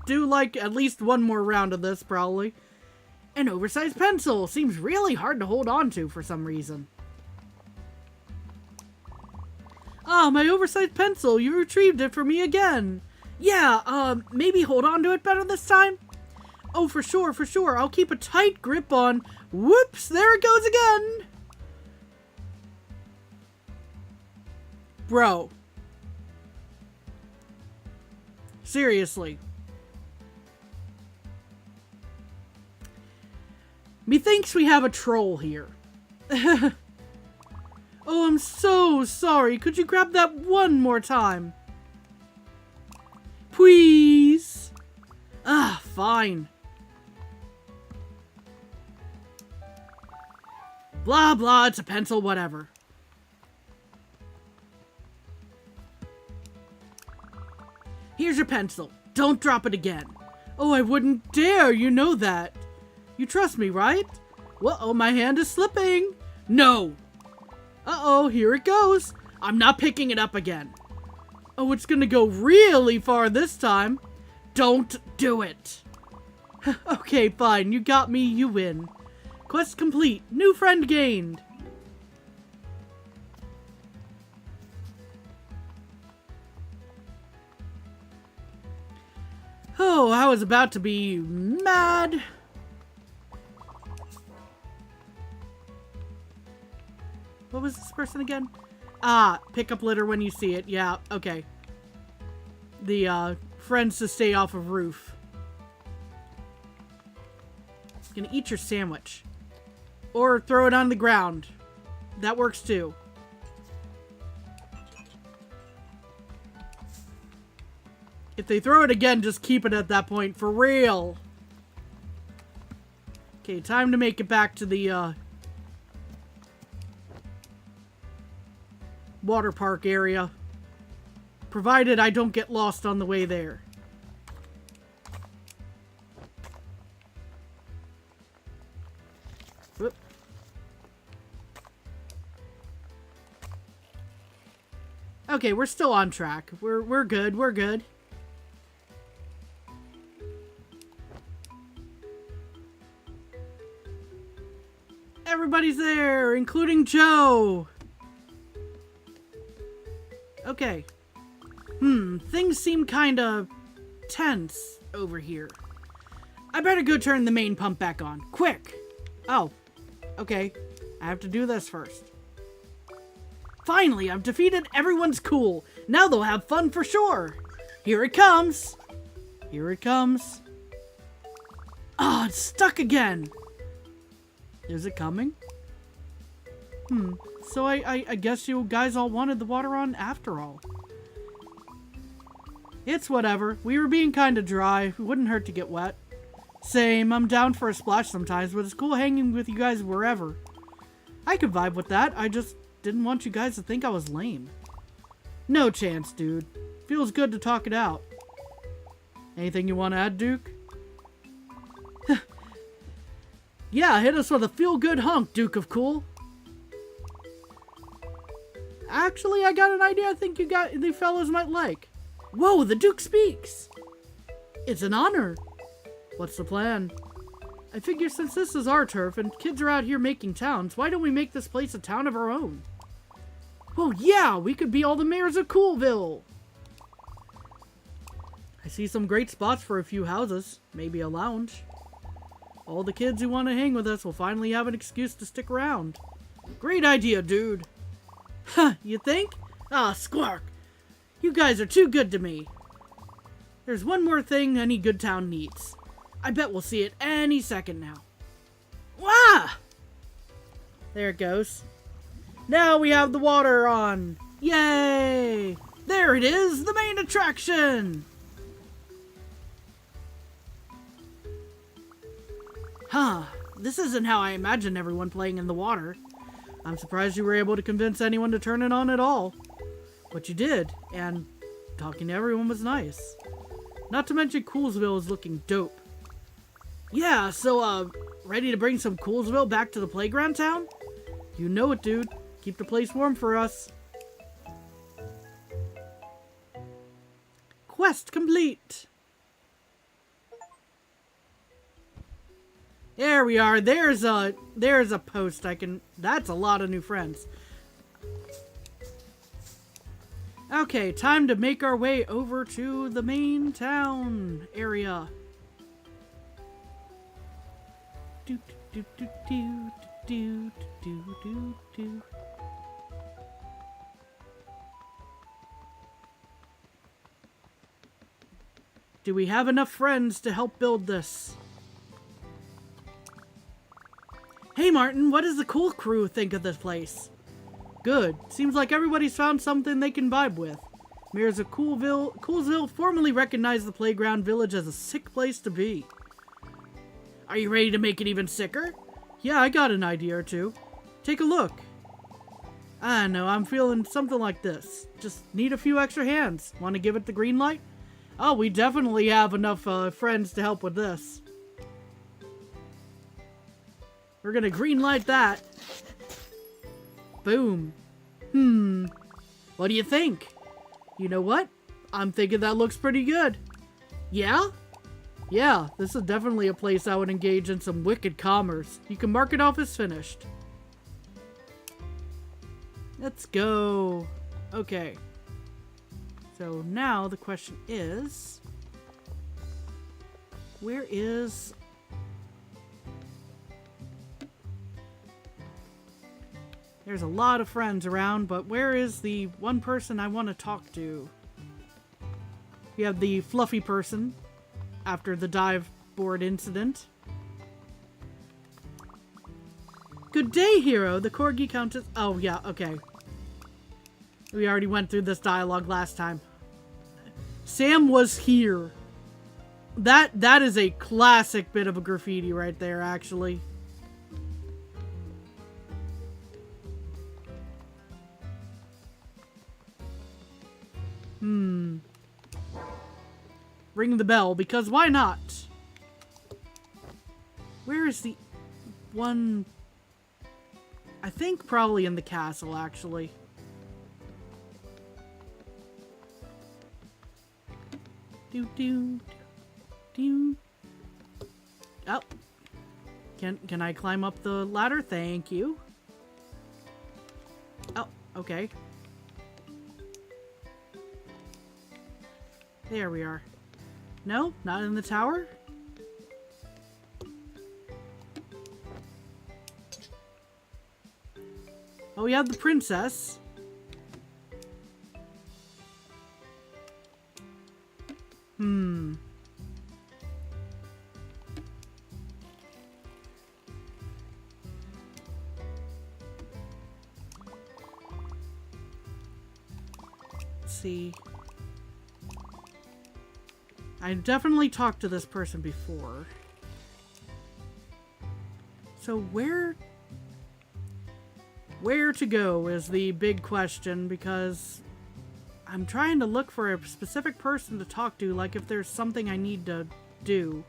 do, like, at least one more round of this, probably. An oversized pencil seems really hard to hold on to for some reason. Ah, my oversized pencil, you retrieved it for me again. Yeah, maybe hold on to it better this time? Oh, for sure, I'll keep a tight grip on... Whoops, there it goes again! Bro. Seriously. Methinks we have a troll here. Oh, I'm so sorry. Could you grab that one more time? Please? Ah, fine. Blah, blah, it's a pencil, whatever. Here's your pencil. Don't drop it again. Oh, I wouldn't dare, you know that. You trust me, right? Uh-oh, my hand is slipping. No. Uh-oh, here it goes. I'm not picking it up again. Oh, it's gonna go really far this time. Don't do it. Okay, fine. You got me. You win. Quest complete. New friend gained. Oh, I was about to be mad. What was this person again? Ah, pick up litter when you see it. Yeah, okay. The, friends to stay off of roof. Gonna eat your sandwich. Or throw it on the ground. That works too. If they throw it again, just keep it at that point. For real. Okay, time to make it back to the, water park area. Provided I don't get lost on the way there. Okay, we're still on track. We're good. We're good. Everybody's there, including Joe. Okay. Things seem kinda tense over here. I better go turn the main pump back on. Quick! Oh. Okay. I have to do this first. Finally, I've defeated everyone's cool. Now they'll have fun for sure. Here it comes. Here it comes. Ah, it's stuck again. Is it coming? So I guess you guys all wanted the water on after all. It's whatever. We were being kinda dry. It wouldn't hurt to get wet. Same, I'm down for a splash sometimes, but it's cool hanging with you guys wherever. I could vibe with that. I just didn't want you guys to think I was lame. No chance, dude. Feels good to talk it out. Anything you want to add, Duke? Yeah, hit us with a feel-good hunk, Duke of Cool. Actually, I got an idea I think the fellas might like. Whoa, the Duke speaks! It's an honor. What's the plan? I figure since this is our turf and kids are out here making towns, why don't we make this place a town of our own? Oh yeah, we could be all the mayors of Coolville! I see some great spots for a few houses, maybe a lounge. All the kids who want to hang with us will finally have an excuse to stick around. Great idea, dude! Huh, you think? Ah, Squark! You guys are too good to me! There's one more thing any good town needs. I bet we'll see it any second now. Wah! There it goes. Now we have the water on. Yay! There it is, the main attraction! Huh, this isn't how I imagined everyone playing in the water. I'm surprised you were able to convince anyone to turn it on at all. But you did, and talking to everyone was nice. Not to mention Coolsville is looking dope. Yeah, so, ready to bring some Coolsville back to the playground town? You know it, dude. Keep the place warm for us. Quest complete. There we are. There's a post I can... That's a lot of new friends. Okay, time to make our way over to the main town area. Do do do do do do do do. Do we have enough friends to help build this? Hey Martin, what does the Cool Crew think of this place? Good. Seems like everybody's found something they can vibe with. Mayors of Coolsville formally recognize the playground village as a sick place to be. Are you ready to make it even sicker? Yeah, I got an idea or two. Take a look. I don't know, I'm feeling something like this. Just need a few extra hands. Want to give it the green light? Oh, we definitely have enough friends to help with this. We're gonna green light that. Boom. What do you think? You know what? I'm thinking that looks pretty good. Yeah? Yeah, this is definitely a place I would engage in some wicked commerce. You can mark it off as finished. Let's go. Okay. So now the question is... Where is... There's a lot of friends around, but where is the one person I want to talk to? We have the fluffy person after the dive board incident. Good day, hero. The Corgi Countess... Oh, yeah, okay. We already went through this dialogue last time. Sam was here. That is a classic bit of a graffiti right there, actually. Ring the bell, because why not? Where is the one... I think probably in the castle, actually. Do do do. Oh. Can I climb up the ladder? Thank you. Oh, okay. There we are. No, not in the tower? Oh, we have the princess. Let's see. I've definitely talked to this person before. So where to go is the big question, because I'm trying to look for a specific person to talk to, like if there's something I need to do.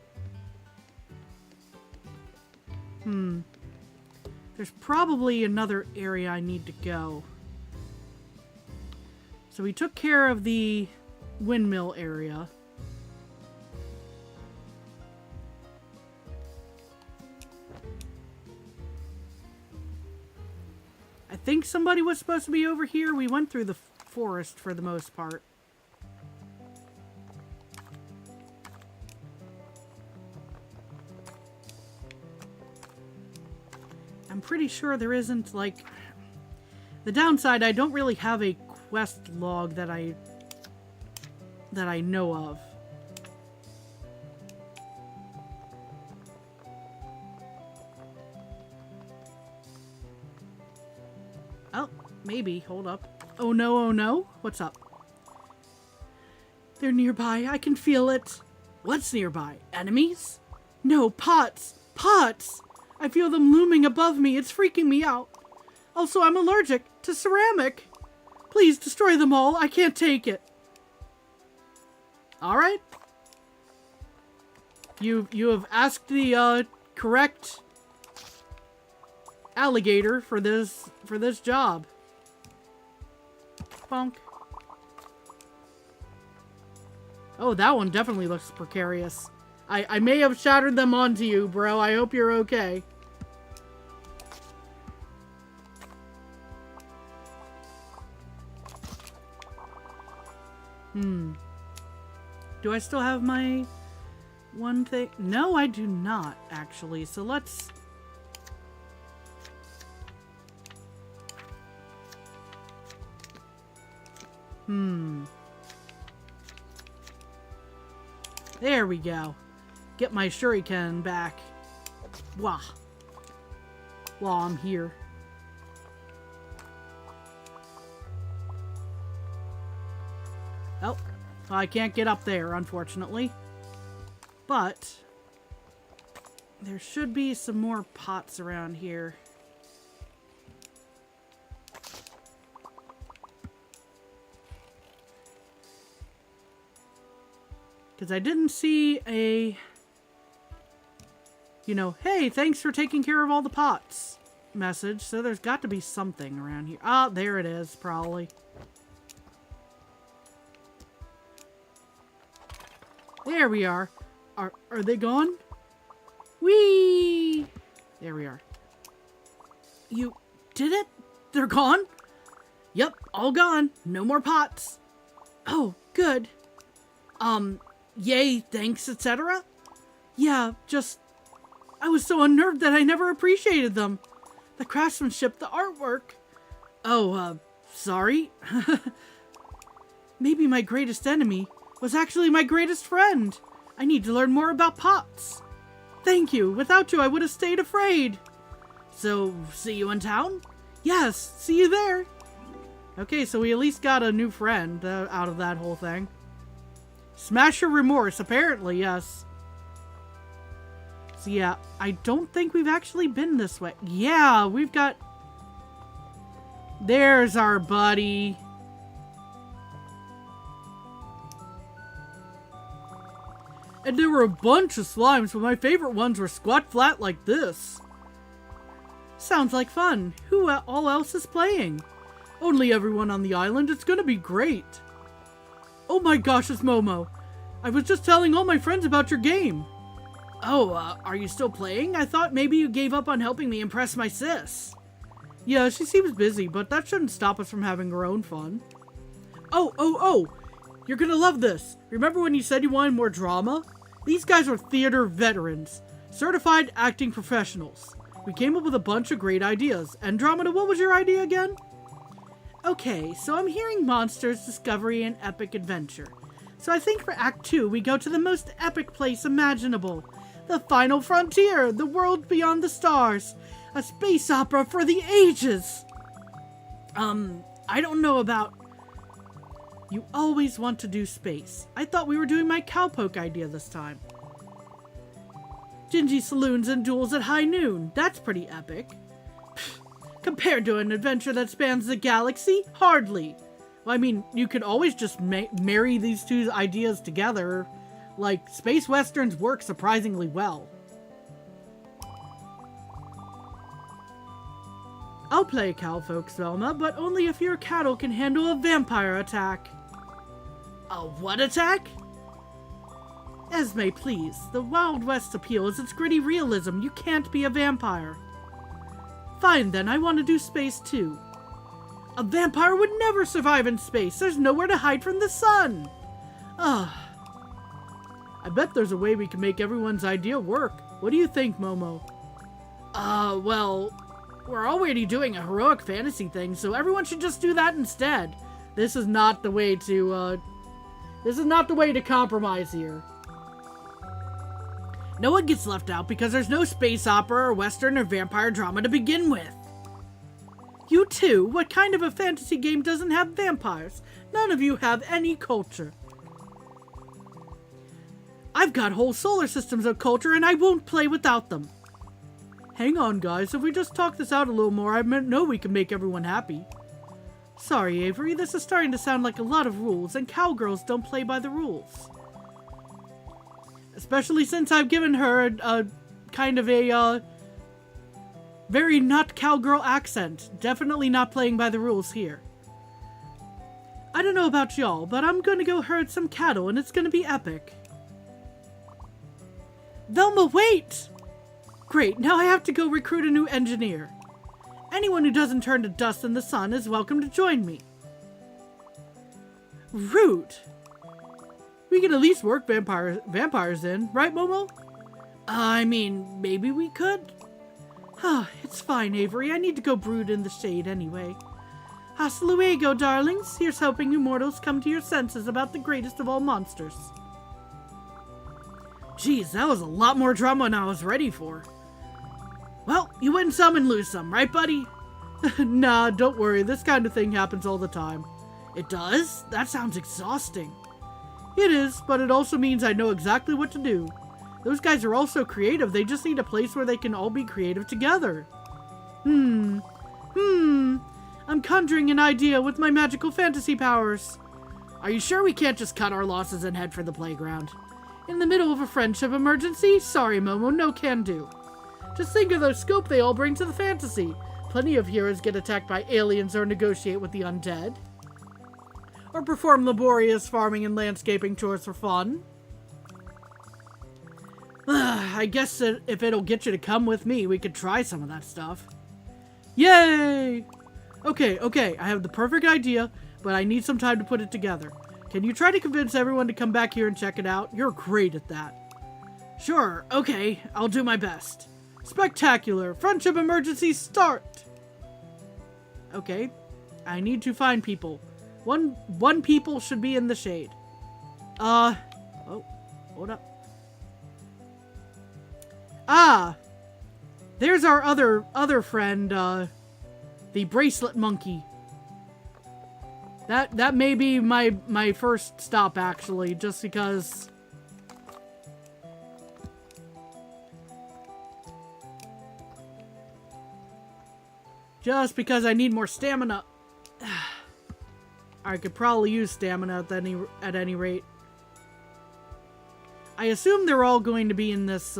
There's probably another area I need to go. So we took care of the windmill area. I think somebody was supposed to be over here. We went through the forest for the most part. I'm pretty sure there isn't, like... The downside, I don't really have a quest log that I know of. Oh, maybe. Hold up. Oh no, oh no. What's up? They're nearby. I can feel it. What's nearby? Enemies? No, pots. Pots! I feel them looming above me. It's freaking me out. Also, I'm allergic to ceramic. Please destroy them all. I can't take it. Alright. You have asked the correct alligator for this job. Bonk. Oh, that one definitely looks precarious. I may have shattered them onto you, bro. I hope you're okay. Do I still have my one thing? No, I do not, actually. So let's... There we go. Get my shuriken back. Wah. While I'm here. Oh, I can't get up there, unfortunately. But there should be some more pots around here. Because I didn't see a, you know, hey, thanks for taking care of all the pots message. So there's got to be something around here. Ah, there it is, probably. There we are. Are they gone? Whee! There we are. You did it? They're gone? Yep, all gone. No more pots. Oh, good. Yay, thanks, etc. Yeah, just... I was so unnerved that I never appreciated them. The craftsmanship, the artwork. Oh, sorry. Maybe my greatest enemy was actually my greatest friend. I need to learn more about pots. Thank you. Without you, I would have stayed afraid. So, see you in town? Yes, see you there. Okay, so we at least got a new friend out of that whole thing. Smash your remorse, apparently, yes. So yeah, I don't think we've actually been this way. Yeah, we've got... There's our buddy. And there were a bunch of slimes, but my favorite ones were squat flat like this. Sounds like fun. Who all else is playing? Only everyone on the island. It's gonna be great. Oh my gosh, it's Momo. I was just telling all my friends about your game. Oh, are you still playing? I thought maybe you gave up on helping me impress my sis. Yeah, she seems busy, but that shouldn't stop us from having our own fun. Oh! You're gonna love this. Remember when you said you wanted more drama? These guys are theater veterans, certified acting professionals. We came up with a bunch of great ideas. Andromeda, what was your idea again? Okay, so I'm hearing monsters, discovery, and epic adventure. So I think for Act 2, we go to the most epic place imaginable. The final frontier, the world beyond the stars. A space opera for the ages. I don't know about... You always want to do space. I thought we were doing my cowpoke idea this time. Gingy saloons and duels at high noon. That's pretty epic. Compared to an adventure that spans the galaxy? Hardly. Well, I mean, you could always just marry these two ideas together. Like, space westerns work surprisingly well. I'll play cowfolk, Velma, but only if your cattle can handle a vampire attack. A what attack? Esme, please. The Wild West appeal is its gritty realism. You can't be a vampire. Fine then, I want to do space too. A vampire would never survive in space. There's nowhere to hide from the sun. I bet there's a way we can make everyone's idea work. What do you think, Momo? Well, we're already doing a heroic fantasy thing, so everyone should just do that instead. This is not the way to, compromise here. No one gets left out because there's no space opera or western or vampire drama to begin with. You too? What kind of a fantasy game doesn't have vampires? None of you have any culture. I've got whole solar systems of culture and I won't play without them. Hang on, guys. If we just talk this out a little more, I know we can make everyone happy. Sorry, Avery. This is starting to sound like a lot of rules, and cowgirls don't play by the rules. Especially since I've given her a kind of a, very not cowgirl accent. Definitely not playing by the rules here. I don't know about y'all, but I'm gonna go herd some cattle, and it's gonna be epic. Velma, wait! Great, now I have to go recruit a new engineer. Anyone who doesn't turn to dust in the sun is welcome to join me. Rude. We can at least work vampires in, right, Momo? I mean, maybe we could? It's fine, Avery. I need to go brood in the shade anyway. Hasta luego, darlings. Here's hoping you mortals come to your senses about the greatest of all monsters. Jeez, that was a lot more drama than I was ready for. Well, you win some and lose some, right, buddy? Nah, don't worry. This kind of thing happens all the time. It does? That sounds exhausting. It is, but it also means I know exactly what to do. Those guys are also creative. They just need a place where they can all be creative together. I'm conjuring an idea with my magical fantasy powers. Are you sure we can't just cut our losses and head for the playground? In the middle of a friendship emergency? Sorry, Momo, no can do. Just think of the scope they all bring to the fantasy. Plenty of heroes get attacked by aliens or negotiate with the undead. Or perform laborious farming and landscaping chores for fun. I guess that if it'll get you to come with me, we could try some of that stuff. Yay! Okay, I have the perfect idea, but I need some time to put it together. Can you try to convince everyone to come back here and check it out? You're great at that. Sure, okay, I'll do my best. Spectacular! Friendship emergency start! Okay, I need to find people. One people should be in the shade. Oh, hold up. There's our other friend, the bracelet monkey. That may be my first stop, actually, just because... Just because I need more stamina. I could probably use stamina at any rate. I assume they're all going to be in this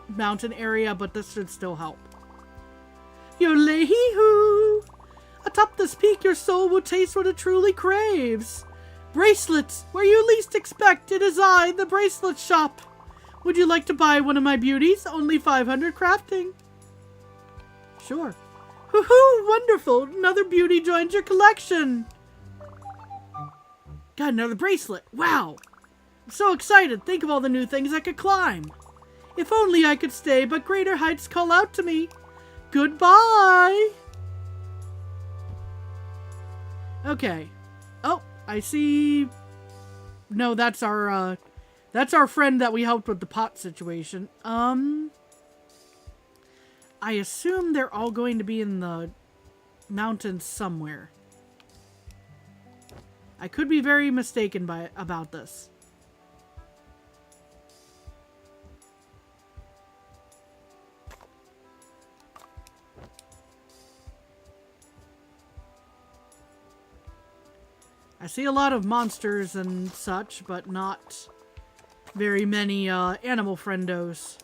mountain area, but this should still help. Yo-lay-hee-hoo! Atop this peak, your soul will taste what it truly craves. Bracelets! Where you least expect, it is I, the bracelet shop. Would you like to buy one of my beauties? Only 500 crafting. Sure. Woohoo! Wonderful! Another beauty joins your collection! Got another bracelet. Wow! I'm so excited. Think of all the new things I could climb. If only I could stay, but greater heights call out to me. Goodbye! Okay. Oh, I see... No, that's our friend that we helped with the pot situation. I assume they're all going to be in the mountains somewhere. I could be very mistaken about this. I see a lot of monsters and such, but not very many animal friendos.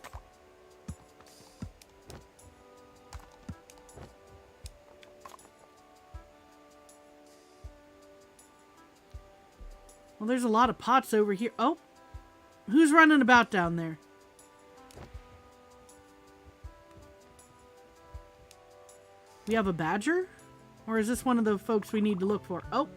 Well, there's a lot of pots over here. Oh, who's running about down there? We have a badger? Or is this one of the folks we need to look for? Oh.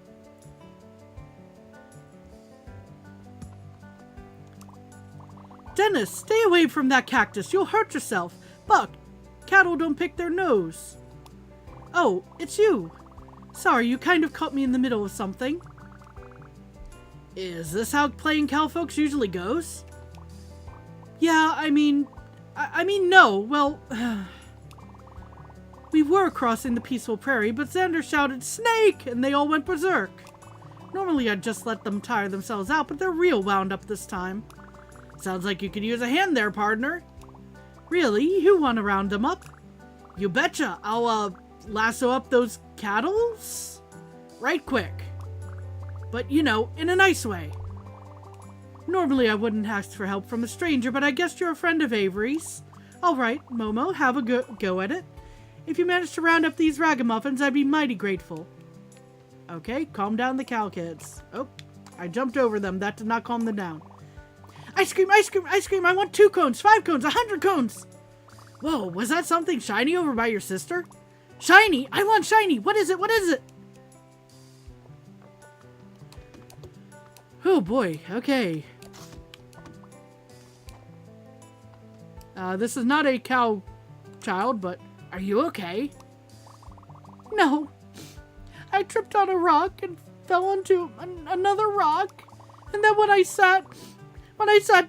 Dennis, stay away from that cactus. You'll hurt yourself. Buck, cattle don't pick their nose. Oh, it's you. Sorry, you kind of caught me in the middle of something. Is this how playing cowfolks usually goes? Yeah, I mean, no. Well, we were crossing the peaceful prairie, but Xander shouted, "Snake!" and they all went berserk. Normally I'd just let them tire themselves out, but they're real wound up this time. Sounds like you could use a hand there, partner. Really? You want to round them up? You betcha. I'll, lasso up those cattles? Right quick. But, you know, in a nice way. Normally I wouldn't ask for help from a stranger, but I guess you're a friend of Avery's. Alright, Momo, have a go at it. If you manage to round up these ragamuffins, I'd be mighty grateful. Okay, calm down the cow kids. Oh, I jumped over them. That did not calm them down. Ice cream, ice cream, ice cream. I want 2 cones, 5 cones, 100 cones. Whoa, was that something shiny over by your sister? Shiny? I want shiny. What is it? What is it? Oh boy, okay. This is not a cow child, but are you okay? No. I tripped on a rock and fell onto another rock. And then when I sat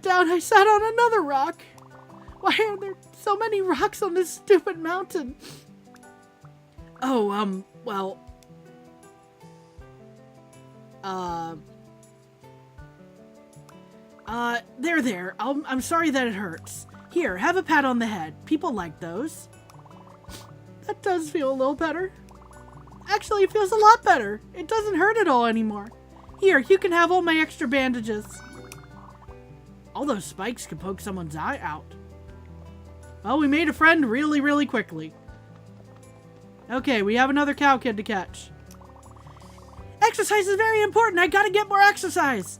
down, I sat on another rock. Why are there so many rocks on this stupid mountain? Oh, well... there. I'm sorry that it hurts. Here, have a pat on the head. People like those. That does feel a little better. Actually, it feels a lot better. It doesn't hurt at all anymore. Here, you can have all my extra bandages. All those spikes could poke someone's eye out. Well, we made a friend really, really quickly. Okay, we have another cow kid to catch. Exercise is very important. I gotta get more exercise.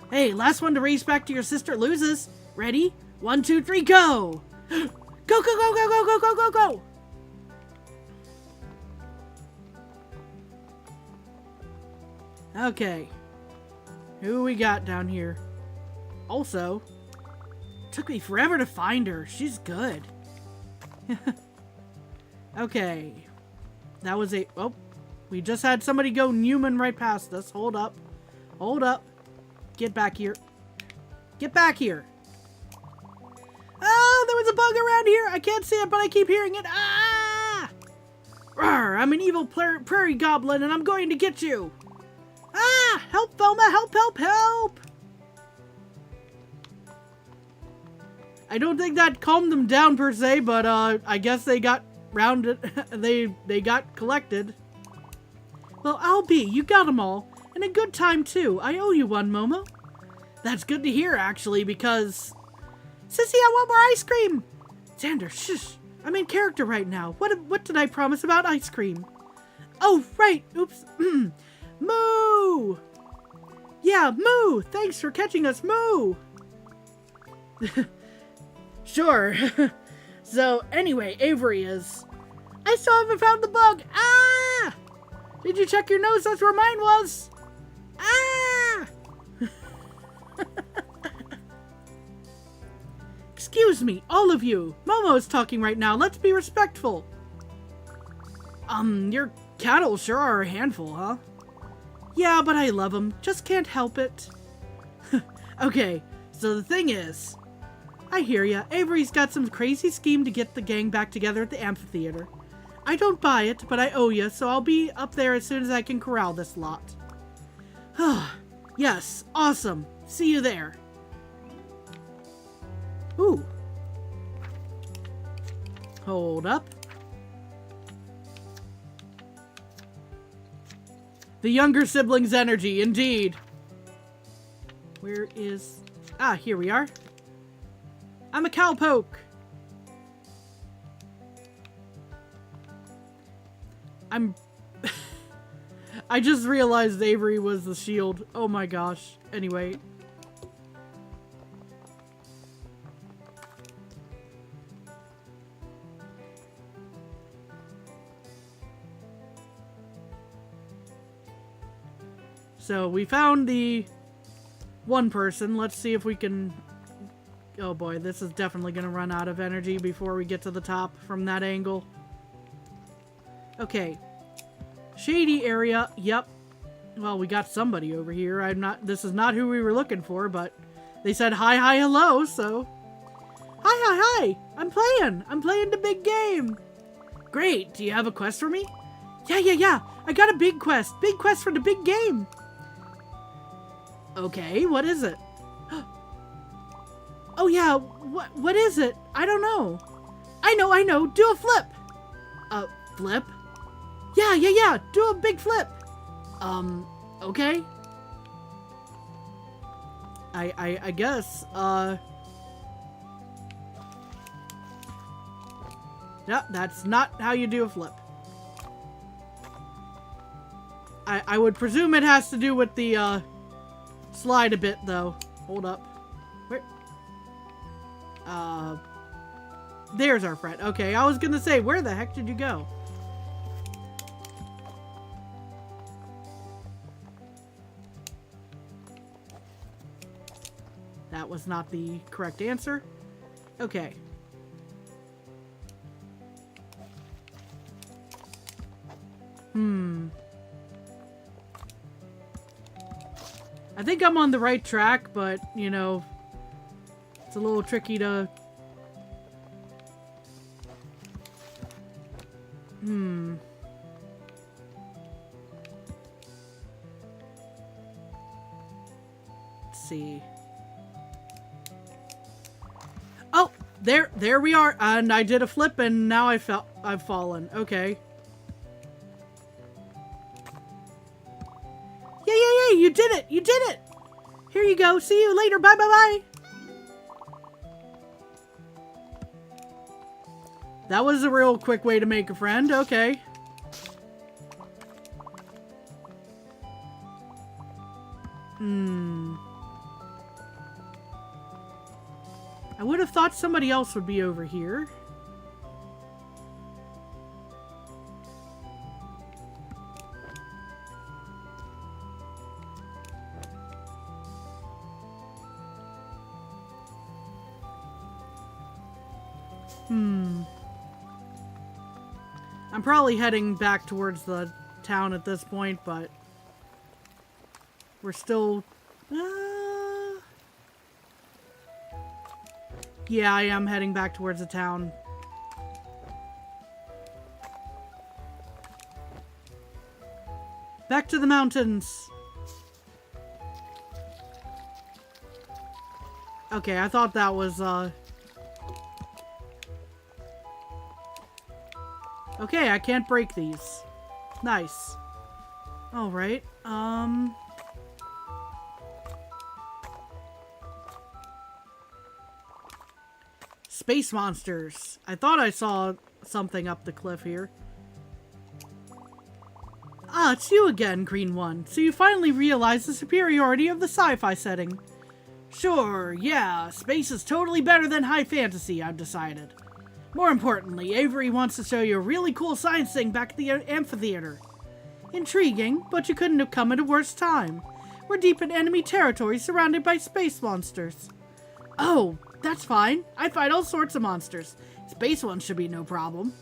Hey, last one to race back to your sister loses. Ready? 1, 2, 3, go! Go, go, go, go, go, go, go, go, go! Okay. Who we got down here? Also, took me forever to find her. She's good. Okay. That was a... Oh, we just had somebody go Newman right past us. Hold up. Hold up. Get back here. Get back here. Ah, there was a bug around here. I can't see it, but I keep hearing it. Ah! Rawr, I'm an evil prairie goblin, and I'm going to get you. Ah! Help, Velma! Help, help, help! I don't think that calmed them down per se, but I guess they got rounded. they got collected. Well, I'll be. You got them all. And a good time, too. I owe you one, Momo. That's good to hear, actually, because... Sissy, I want more ice cream! Xander, shush. I'm in character right now. What did I promise about ice cream? Oh, right. Oops. Moo! Yeah, Moo! Thanks for catching us, Moo! Sure. So, anyway, Avery is... I still haven't found the bug! Ah! Did you check your nose? That's where mine was! Ah! Excuse me, all of you. Momo is talking right now. Let's be respectful. Your cattle sure are a handful, huh? Yeah, but I love them. Just can't help it. Okay, so the thing is... I hear ya. Avery's got some crazy scheme to get the gang back together at the amphitheater. I don't buy it, but I owe ya, so I'll be up there as soon as I can corral this lot. Yes, awesome. See you there. Ooh. Hold up. The younger sibling's energy, indeed. Where is... Ah, here we are. I'm a cowpoke. I just realized Avery was the shield. Oh my gosh. Anyway. So we found the one person. Let's see if we can... Oh boy, this is definitely going to run out of energy before we get to the top from that angle. Okay. Shady area. Yep. Well, we got somebody over here. This is not who we were looking for, but they said hi, hi, hello, so. Hi, hi, hi. I'm playing the big game. Great. Do you have a quest for me? Yeah. I got a big quest. Big quest for the big game. Okay, what is it? Oh yeah, what is it? I don't know. I know. Do a flip. Flip? Yeah. Do a big flip. Okay. I guess, yeah, that's not how you do a flip. I would presume it has to do with the, slide a bit, though. Hold up. Where? There's our friend. Okay, I was gonna say, where the heck did you go? That was not the correct answer. Okay. I think I'm on the right track, but, you know, it's a little tricky to... Let's see. Oh! There we are! And I did a flip and now I've fallen. Okay. Yay! You did it! You did it! Here you go. See you later. Bye. That was a real quick way to make a friend. Okay. I would have thought somebody else would be over here. I'm probably heading back towards the town at this point, but we're still... Yeah, I am heading back towards the town. Back to the mountains! Okay, I thought that was, Okay, I can't break these. Nice. Alright, Space monsters. I thought I saw something up the cliff here. Ah, it's you again, Green One. So you finally realize the superiority of the sci-fi setting. Sure, yeah, space is totally better than high fantasy, I've decided. More importantly, Avery wants to show you a really cool science thing back at the amphitheater. Intriguing, but you couldn't have come at a worse time. We're deep in enemy territory surrounded by space monsters. Oh, that's fine. I fight all sorts of monsters. Space ones should be no problem.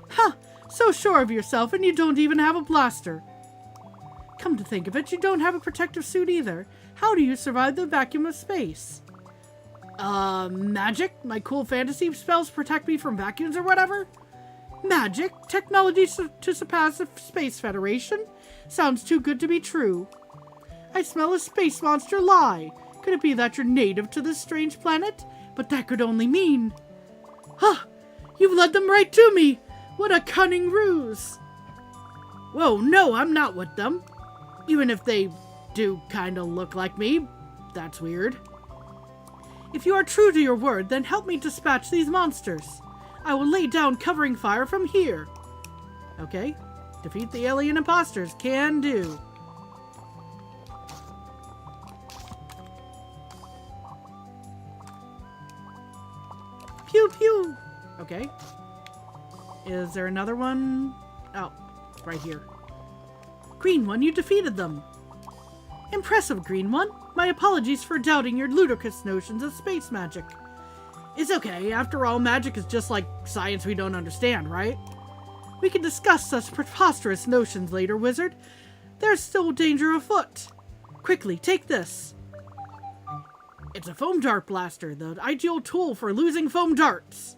Huh, so sure of yourself and you don't even have a blaster. Come to think of it, you don't have a protective suit either. How do you survive the vacuum of space? Magic? My cool fantasy spells protect me from vacuums or whatever? Magic? Technology to surpass the Space Federation? Sounds too good to be true. I smell a space monster lie. Could it be that you're native to this strange planet? But that could only mean... Huh! You've led them right to me! What a cunning ruse! Whoa, no, I'm not with them. Even if they do kinda look like me. That's weird. If you are true to your word, then help me dispatch these monsters. I will lay down covering fire from here. Okay. Defeat the alien imposters. Can do. Pew pew. Okay. Is there another one? Oh, right here. Green One, you defeated them. Impressive, Green One. My apologies for doubting your ludicrous notions of space magic. It's okay. After all, magic is just like science we don't understand, right? We can discuss such preposterous notions later, wizard. There's still danger afoot. Quickly, take this. It's a foam dart blaster, the ideal tool for losing foam darts.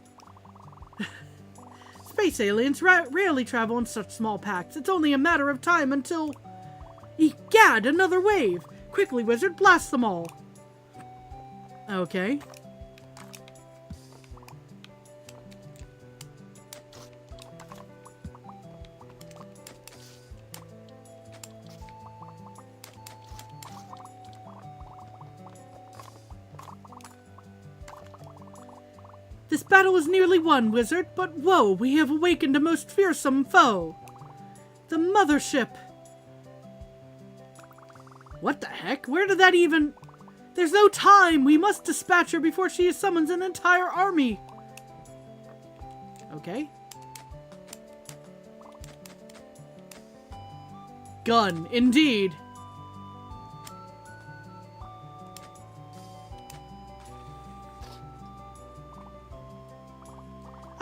Space aliens rarely travel in such small packs. It's only a matter of time until... Egad, another wave! Quickly, wizard, blast them all! Okay. This battle is nearly won, wizard, but whoa, we have awakened a most fearsome foe. The mothership. What the heck? Where did that even... There's no time! We must dispatch her before she summons an entire army! Okay. Gun, indeed.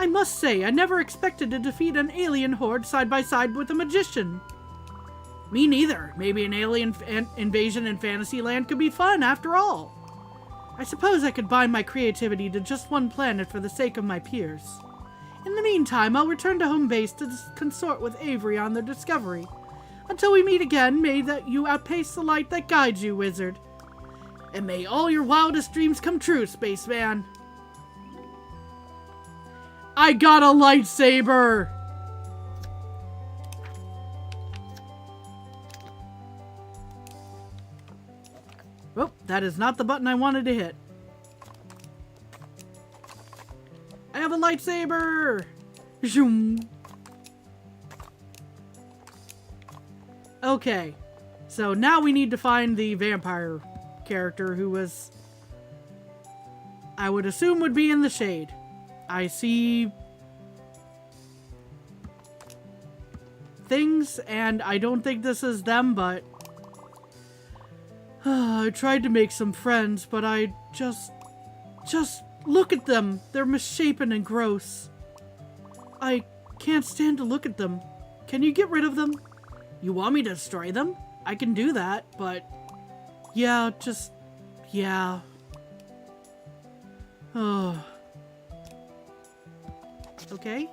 I must say, I never expected to defeat an alien horde side by side with a magician. Me neither. Maybe an alien invasion in Fantasyland could be fun after all. I suppose I could bind my creativity to just one planet for the sake of my peers. In the meantime, I'll return to home base to consort with Avery on their discovery. Until we meet again, may that you outpace the light that guides you, wizard. And may all your wildest dreams come true, spaceman. I got a lightsaber! Oh, that is not the button I wanted to hit. I have a lightsaber! Zoom. Okay, so now we need to find the vampire character who was... I would assume would be in the shade. I see... things, and I don't think this is them, but... I tried to make some friends, but I just look at them. They're misshapen and gross. I can't stand to look at them. Can you get rid of them? You want me to destroy them? I can do that, but... yeah, just... yeah. Oh. Okay.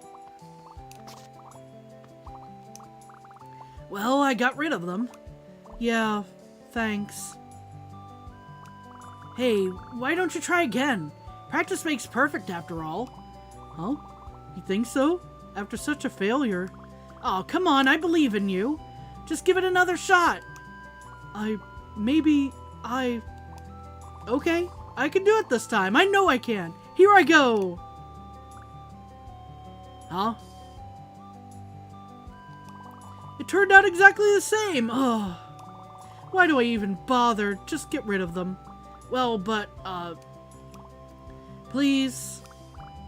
Well, I got rid of them. Yeah, thanks. Hey, why don't you try again? Practice makes perfect after all. Huh? You think so? After such a failure? Oh, come on, I believe in you. Just give it another shot. Okay, I can do it this time. I know I can. Here I go. Huh? It turned out exactly the same. Oh, why do I even bother? Just get rid of them. Well, but, please.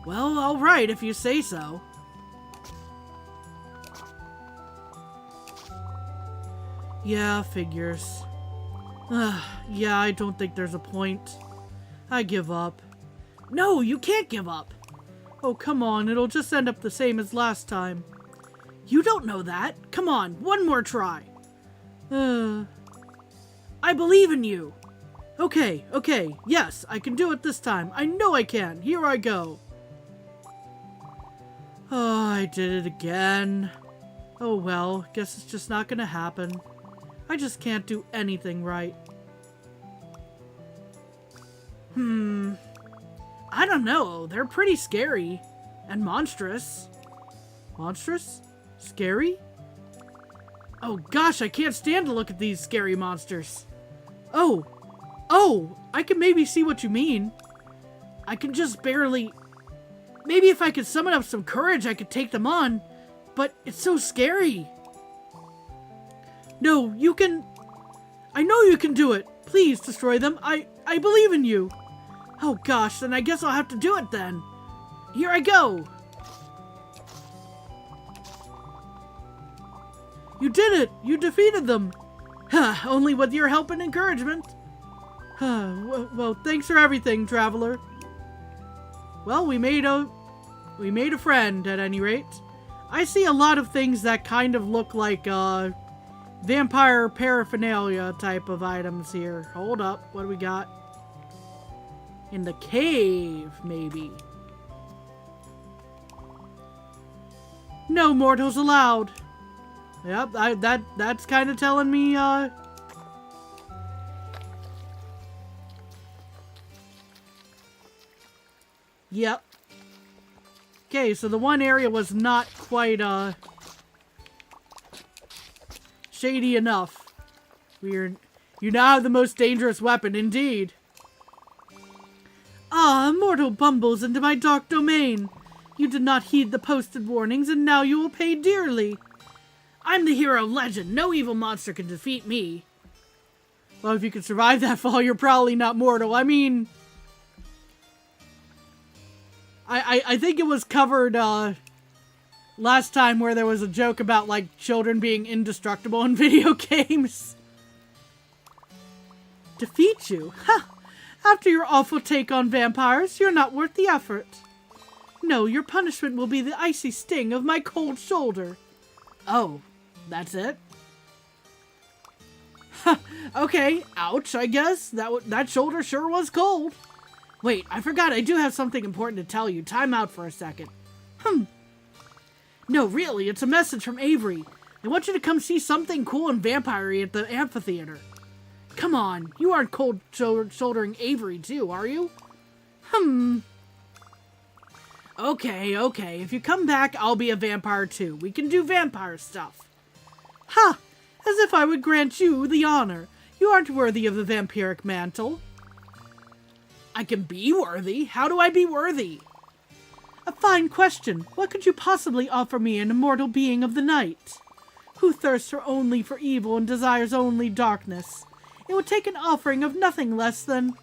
Well, alright, if you say so. Yeah, figures. Yeah, I don't think there's a point. I give up. No, you can't give up. Oh, come on, it'll just end up the same as last time. You don't know that. Come on, one more try. I believe in you. Okay, yes, I can do it this time. I know I can. Here I go. Oh, I did it again. Oh well, guess it's just not gonna happen. I just can't do anything right. I don't know. They're pretty scary. And monstrous. Monstrous? Scary? Oh gosh, I can't stand to look at these scary monsters. Oh, I can maybe see what you mean. I can just barely... Maybe if I could summon up some courage, I could take them on. But it's so scary. No, you can... I know you can do it. Please destroy them. I believe in you. Oh gosh, then I guess I'll have to do it then. Here I go. You did it! You defeated them! Only with your help and encouragement. Well, thanks for everything, traveler. Well, we made a friend, at any rate. I see a lot of things that kind of look like, vampire paraphernalia type of items here. Hold up, what do we got? In the cave, maybe. No mortals allowed. Yep, that's kind of telling me, Yep. Okay, so the one area was not quite, shady enough. You now have the most dangerous weapon, indeed. Ah, mortal bumbles into my dark domain. You did not heed the posted warnings, and now you will pay dearly. I'm the hero of legend. No evil monster can defeat me. Well, if you can survive that fall, you're probably not mortal. I mean... I think it was covered, last time where there was a joke about, like, children being indestructible in video games. Defeat you? Ha! After your awful take on vampires, you're not worth the effort. No, your punishment will be the icy sting of my cold shoulder. Oh, that's it? Okay, ouch, I guess. That shoulder sure was cold. Wait, I forgot, I do have something important to tell you. Time out for a second. No, really, it's a message from Avery. I want you to come see something cool and vampire-y at the amphitheater. Come on, you aren't cold-shouldering Avery too, are you? Okay, if you come back, I'll be a vampire too. We can do vampire stuff. Ha! As if I would grant you the honor. You aren't worthy of the vampiric mantle. I can be worthy? How do I be worthy? A fine question. What could you possibly offer me, an immortal being of the night? Who thirsts only for evil and desires only darkness? It would take an offering of nothing less than...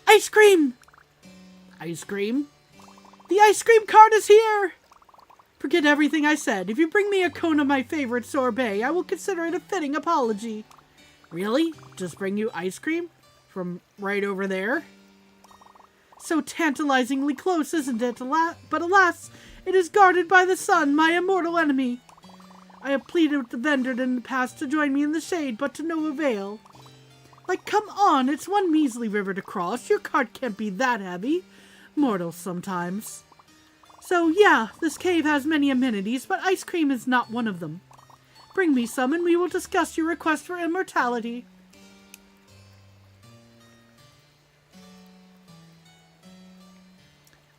Ice cream! Ice cream? The ice cream cart is here! Forget everything I said. If you bring me a cone of my favorite sorbet, I will consider it a fitting apology. Really? Just bring you ice cream? From right over there? So tantalizingly close, isn't it? But alas, it is guarded by the sun, my immortal enemy. I have pleaded with the vendor in the past to join me in the shade, but to no avail. Like, come on, it's one measly river to cross. Your cart can't be that heavy. Mortals sometimes. So, yeah, this cave has many amenities, but ice cream is not one of them. Bring me some, and we will discuss your request for immortality.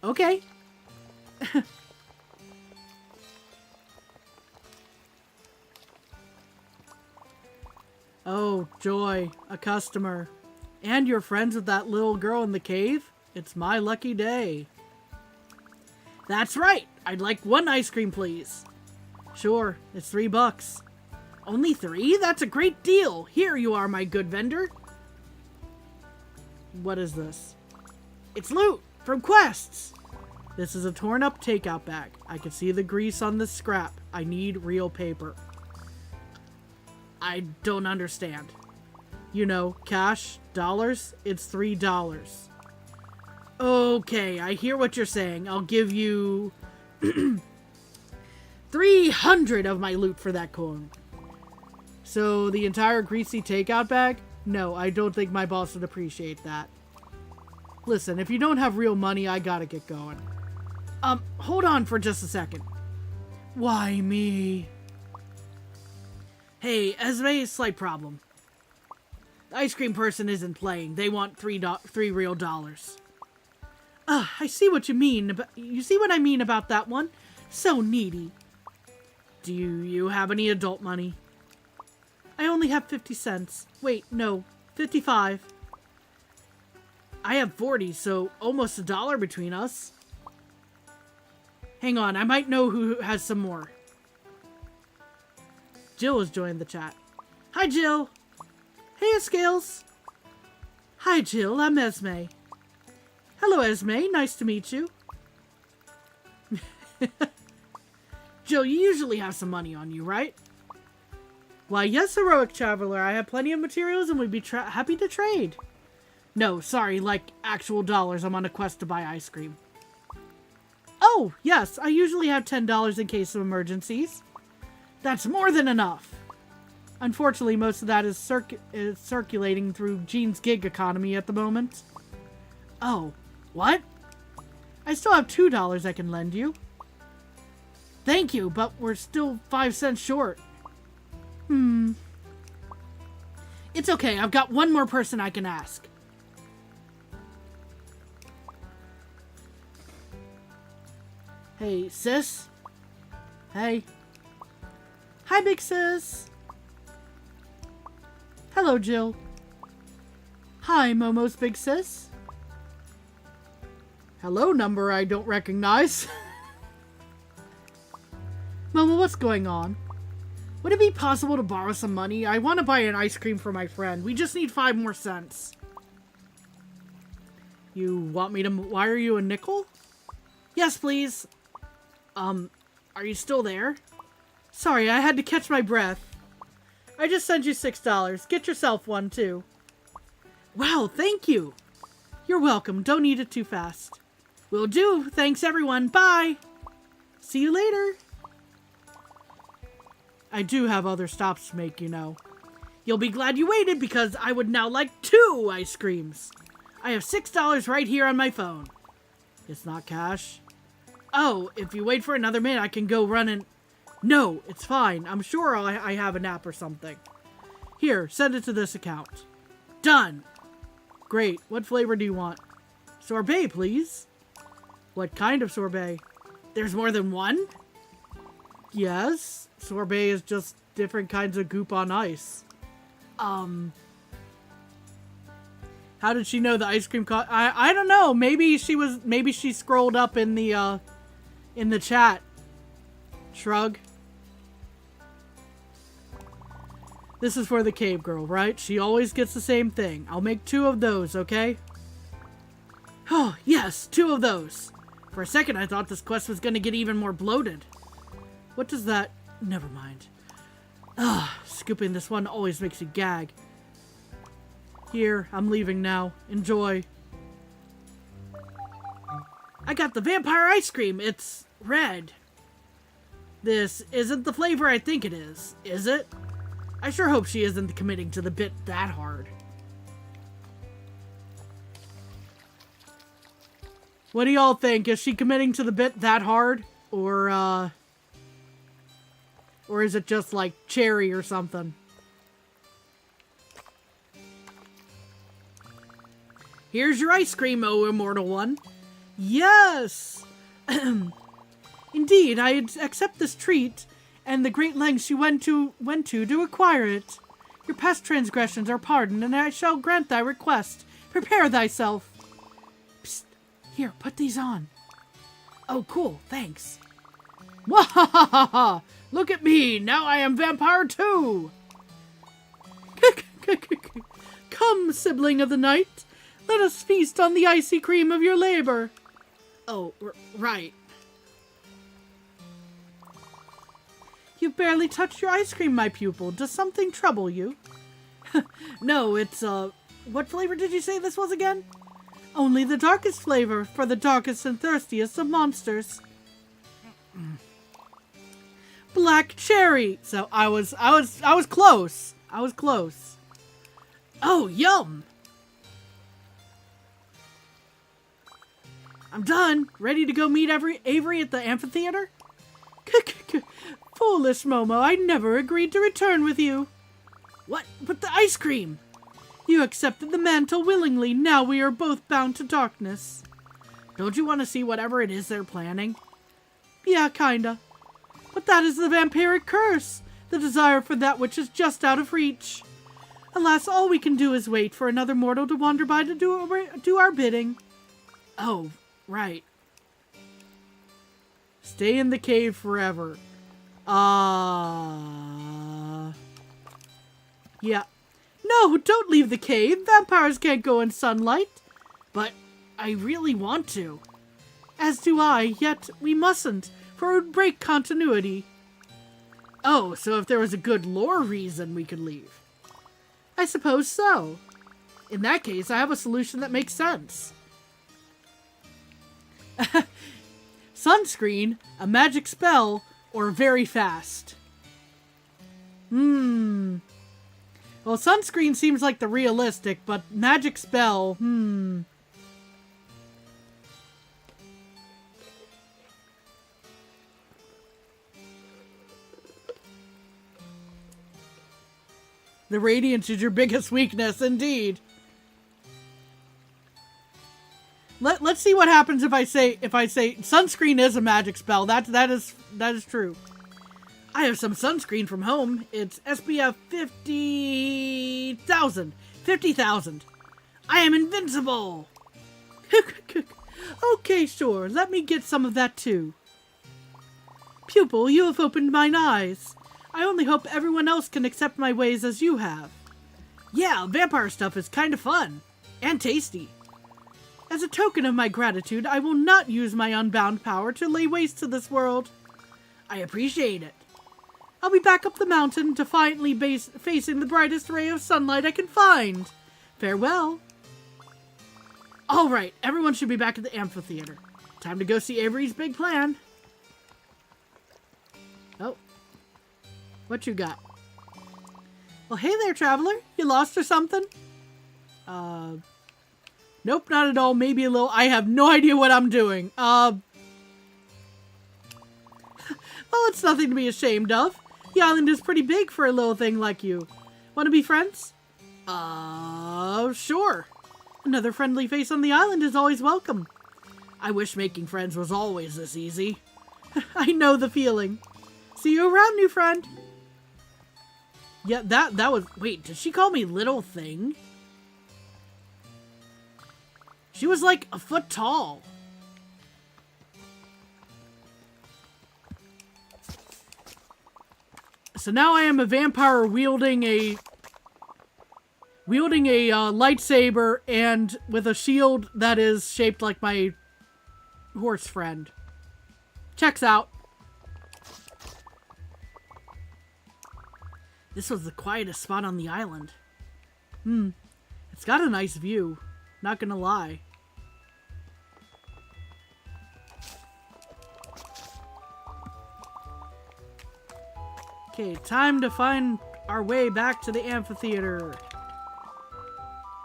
Okay. Oh, joy, a customer. And you're friends with that little girl in the cave? It's my lucky day. That's right. I'd like one ice cream, please. Sure, it's $3. Only 3? That's a great deal. Here you are, my good vendor. What is this? It's loot from quests. This is a torn up takeout bag. I can see the grease on this scrap. I need real paper. I don't understand. You know, cash, dollars, it's $3. Okay, I hear what you're saying. I'll give you 300 of my loot for that coin. So the entire greasy takeout bag? No, I don't think my boss would appreciate that. Listen, if you don't have real money, I gotta get going. Hold on for just a second. Why me? Hey, Esme, slight problem. The ice cream person isn't playing. They want three real dollars. I see what you mean. You see what I mean about that one? So needy. Do you have any adult money? I only have 50 cents. Wait, no, 55. I have 40, so almost $1 between us. Hang on, I might know who has some more. Jill has joined the chat. Hi, Jill. Hey, Scales. Hi, Jill. I'm Esme. Hello, Esme. Nice to meet you. Jill, you usually have some money on you, right? Why, yes, heroic traveler. I have plenty of materials and would be happy to trade. No, sorry, like actual dollars. I'm on a quest to buy ice cream. Oh, yes, I usually have $10 in case of emergencies. That's more than enough. Unfortunately, most of that is circulating through Jean's gig economy at the moment. Oh, what? I still have $2 I can lend you. Thank you, but we're still 5 cents short. It's okay, I've got one more person I can ask. Hey, sis? Hey. Hi, big sis. Hello, Jill. Hi, Momo's big sis. Hello, number I don't recognize. Momo, what's going on? Would it be possible to borrow some money? I want to buy an ice cream for my friend. We just need 5 more cents. You want me to wire you a nickel? Yes, please. Are you still there? Sorry, I had to catch my breath. I just sent you $6. Get yourself one, too. Wow, thank you. You're welcome. Don't eat it too fast. Will do. Thanks, everyone. Bye. See you later. I do have other stops to make, you know. You'll be glad you waited because I would now like 2 ice creams. I have $6 right here on my phone. It's not cash. Oh, if you wait for another minute, I can go run and... No, it's fine. I'm sure I have an app or something. Here, send it to this account. Done. Great. What flavor do you want? Sorbet, please. What kind of sorbet? There's more than one? Yes. Sorbet is just different kinds of goop on ice. How did she know the ice cream I don't know. Maybe she scrolled up in the chat. Shrug. This is for the cave girl, right? She always gets the same thing. I'll make 2 of those, okay? Oh, yes, 2 of those. For a second, I thought this quest was going to get even more bloated. What does that... Never mind. Scooping this one always makes you gag. Here, I'm leaving now. Enjoy. I got the vampire ice cream. It's red. This isn't the flavor I think it is it? I sure hope she isn't committing to the bit that hard. What do y'all think? Is she committing to the bit that hard? Or is it just like cherry or something? Here's your ice cream, oh immortal one. Yes! Indeed, I accept this treat and the great lengths you went to acquire it. Your past transgressions are pardoned, and I shall grant thy request. Prepare thyself. Psst. Here, put these on. Oh, cool. Thanks. Wahahaha! Look at me! Now I am vampire too! Come, sibling of the night. Let us feast on the icy cream of your labor. Oh, right. You've barely touched your ice cream, my pupil. Does something trouble you? No, it's, what flavor did you say this was again? Only the darkest flavor for the darkest and thirstiest of monsters. Black cherry. So I was close. I was close. Oh, yum. I'm done. Ready to go meet Avery at the amphitheater? Foolish Momo, I never agreed to return with you. What? But the ice cream! You accepted the mantle willingly. Now we are both bound to darkness. Don't you want to see whatever it is they're planning? Yeah, kinda. But that is the vampiric curse. The desire for that which is just out of reach. Alas, all we can do is wait for another mortal to wander by to do our bidding. Oh, right. Stay in the cave forever. Yeah. No, don't leave the cave. Vampires can't go in sunlight. But I really want to. As do I, yet we mustn't, for it would break continuity. Oh, so if there was a good lore reason we could leave. I suppose so. In that case, I have a solution that makes sense. Sunscreen, a magic spell, or very fast? Well, sunscreen seems like the realistic, but magic spell, The radiance is your biggest weakness, indeed. Let's see what happens if I say sunscreen is a magic spell. That is true. I have some sunscreen from home. It's SPF 50,000. 50,000. I am invincible. Okay, sure. Let me get some of that too. Pupil, you have opened mine eyes. I only hope everyone else can accept my ways as you have. Yeah, vampire stuff is kind of fun. And tasty. As a token of my gratitude, I will not use my unbound power to lay waste to this world. I appreciate it. I'll be back up the mountain, defiantly facing the brightest ray of sunlight I can find. Farewell. Alright, everyone should be back at the amphitheater. Time to go see Avery's big plan. Oh. What you got? Well, hey there, traveler. You lost or something? Nope, not at all. Maybe a little. I have no idea what I'm doing. Well, it's nothing to be ashamed of. The island is pretty big for a little thing like you. Want to be friends? Sure. Another friendly face on the island is always welcome. I wish making friends was always this easy. I know the feeling. See you around, new friend. Yeah, that was... Wait, did she call me little thing? She was like a foot tall. So now I am a vampire wielding a lightsaber and with a shield that is shaped like my horse friend. Checks out. This was the quietest spot on the island. It's got a nice view. Not gonna lie. Okay, time to find our way back to the amphitheater.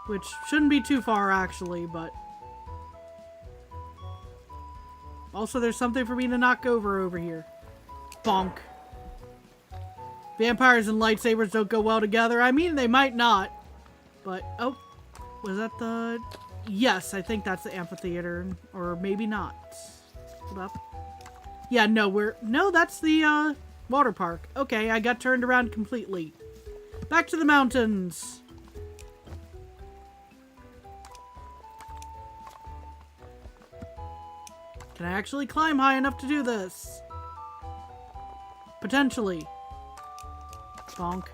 Which shouldn't be too far, actually, but... Also, there's something for me to knock over here. Bonk. Vampires and lightsabers don't go well together. I mean, they might not. But, oh. Was that the... Yes, I think that's the amphitheater. Or maybe not. Hold up. Yeah, no, No, that's the, water park. Okay, I got turned around completely. Back to the mountains. Can I actually climb high enough to do this? Potentially. Bonk.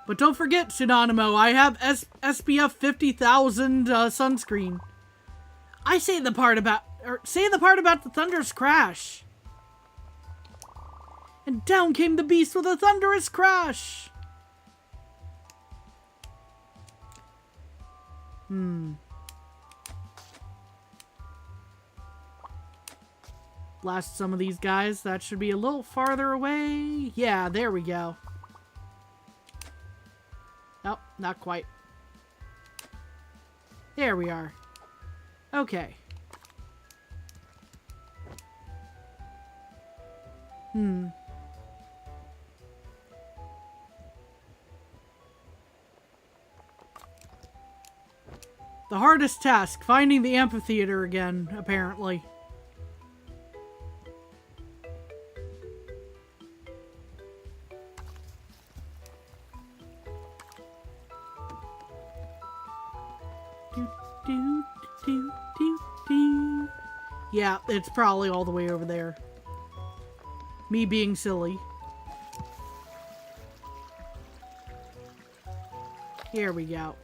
But don't forget, Synonimo, I have SPF 50,000 sunscreen. I say the part about the thunderous crash. And down came the beast with a thunderous crash. Blast some of these guys. That should be a little farther away. Yeah, there we go. Nope, not quite. There we are. Okay. The hardest task, finding the amphitheater again, apparently. Yeah, it's probably all the way over there. Me being silly. Here we go.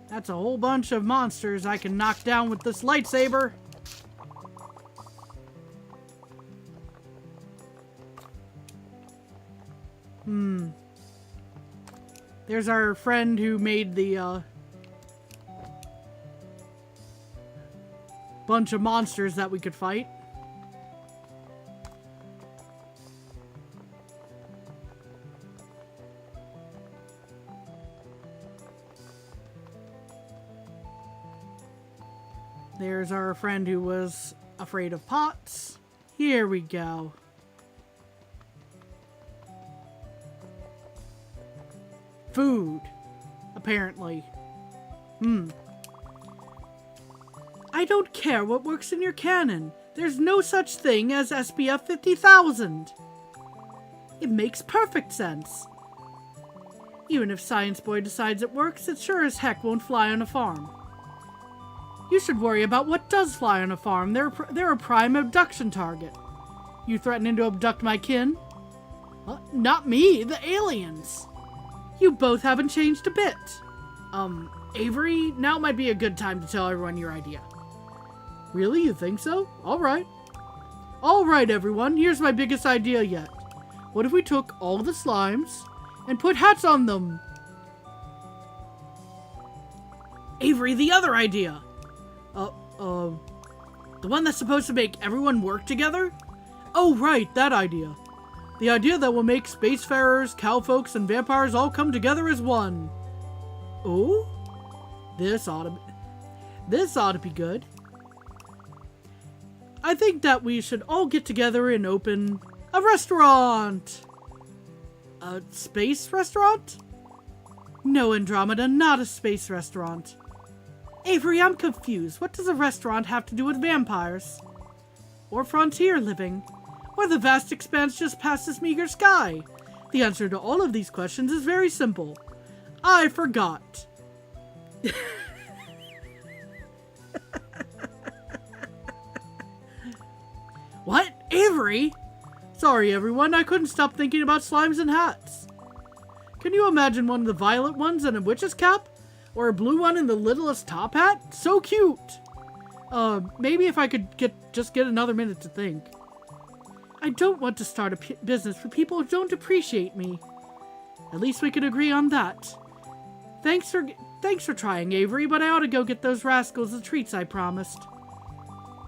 That's a whole bunch of monsters I can knock down with this lightsaber. There's our friend who made the, bunch of monsters that we could fight. There's our friend who was afraid of pots. Here we go. Food, apparently. I don't care what works in your canon. There's no such thing as SPF 50,000. It makes perfect sense. Even if Science Boy decides it works, it sure as heck won't fly on a farm. You should worry about what does fly on a farm. They're a prime abduction target. You threatening to abduct my kin? Not me, the aliens. You both haven't changed a bit. Avery, now might be a good time to tell everyone your idea. Really? You think so? Alright. Alright, everyone, here's my biggest idea yet. What if we took all the slimes and put hats on them? Avery, the other idea! The one that's supposed to make everyone work together? Oh, right, that idea. The idea that will make spacefarers, cowfolks, and vampires all come together as one. Oh? This ought to be good. I think that we should all get together and open a restaurant. A space restaurant? No, Andromeda, not a space restaurant. Avery, I'm confused. What does a restaurant have to do with vampires? Or frontier living? Or the vast expanse just past this meager sky? The answer to all of these questions is very simple. I forgot. What? Avery? Sorry, everyone. I couldn't stop thinking about slimes and hats. Can you imagine one of the violet ones in a witch's cap? Or a blue one in the littlest top hat? So cute! Maybe if I could just get another minute to think. I don't want to start a business for people who don't appreciate me. At least we could agree on that. Thanks for trying, Avery, but I ought to go get those rascals the treats I promised.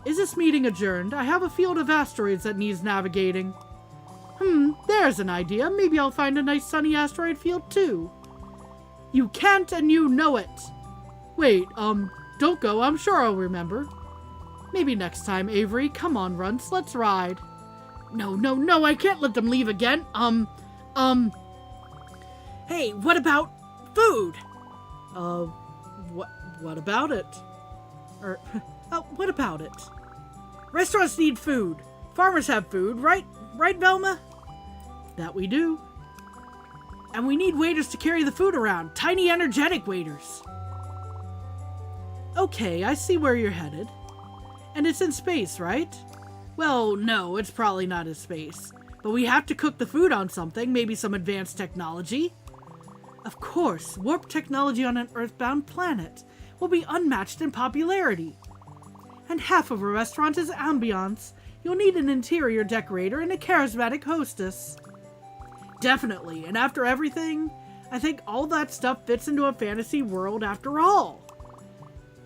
Is this meeting adjourned? I have a field of asteroids that needs navigating. There's an idea. Maybe I'll find a nice sunny asteroid field too. You can't, and you know it. Wait, don't go. I'm sure I'll remember. Maybe next time, Avery. Come on, Runts. Let's ride. No, I can't let them leave again. Hey, what about food? What about it? What about it? Restaurants need food. Farmers have food, right? Right, Velma? That we do. And we need waiters to carry the food around. Tiny, energetic waiters. Okay, I see where you're headed. And it's in space, right? Well, no, it's probably not in space. But we have to cook the food on something, maybe some advanced technology. Of course, warp technology on an earthbound planet will be unmatched in popularity. And half of a restaurant is ambiance. You'll need an interior decorator and a charismatic hostess. Definitely, and after everything, I think all that stuff fits into a fantasy world after all.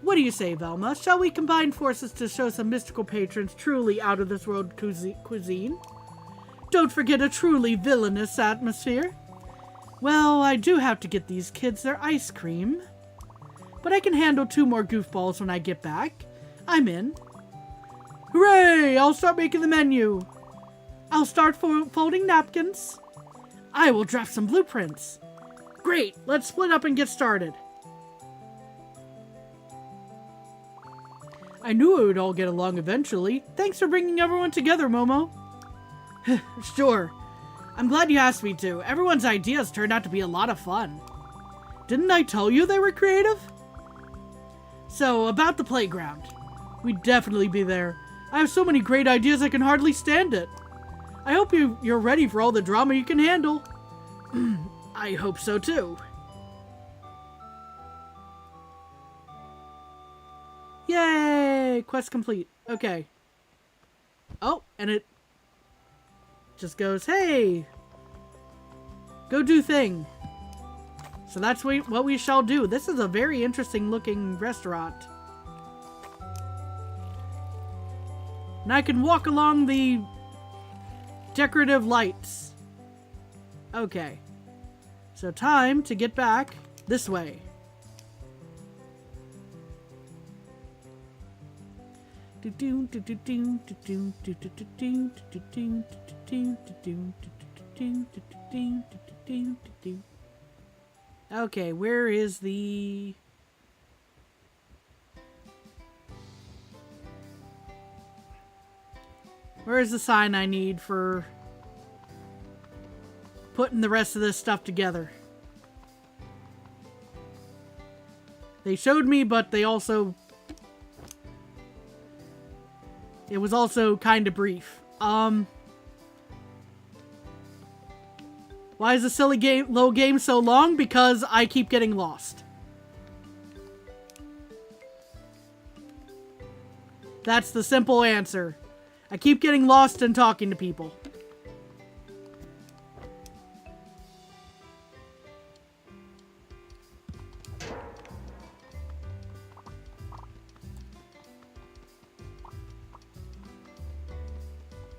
What do you say, Velma? Shall we combine forces to show some mystical patrons truly out-of-this-world cuisine? Don't forget a truly villainous atmosphere. Well, I do have to get these kids their ice cream. But I can handle 2 more goofballs when I get back. I'm in. Hooray! I'll start making the menu. I'll start folding napkins. I will draft some blueprints. Great, let's split up and get started. I knew we would all get along eventually. Thanks for bringing everyone together, Momo. Sure. I'm glad you asked me to. Everyone's ideas turned out to be a lot of fun. Didn't I tell you they were creative? So, about the playground. We'd definitely be there. I have so many great ideas I can hardly stand it. I hope you're ready for all the drama you can handle. I hope so too. Yay! Quest complete. Okay. Oh, and it just goes, hey! Go do thing. So that's what we shall do. This is a very interesting looking restaurant. And I can walk along the decorative lights. Okay. So time to get back this way. Okay, where is the... Where's the sign I need for putting the rest of this stuff together? They showed me, but they also... It was also kind of brief. Why is the silly little game so long? Because I keep getting lost. That's the simple answer. I keep getting lost and talking to people.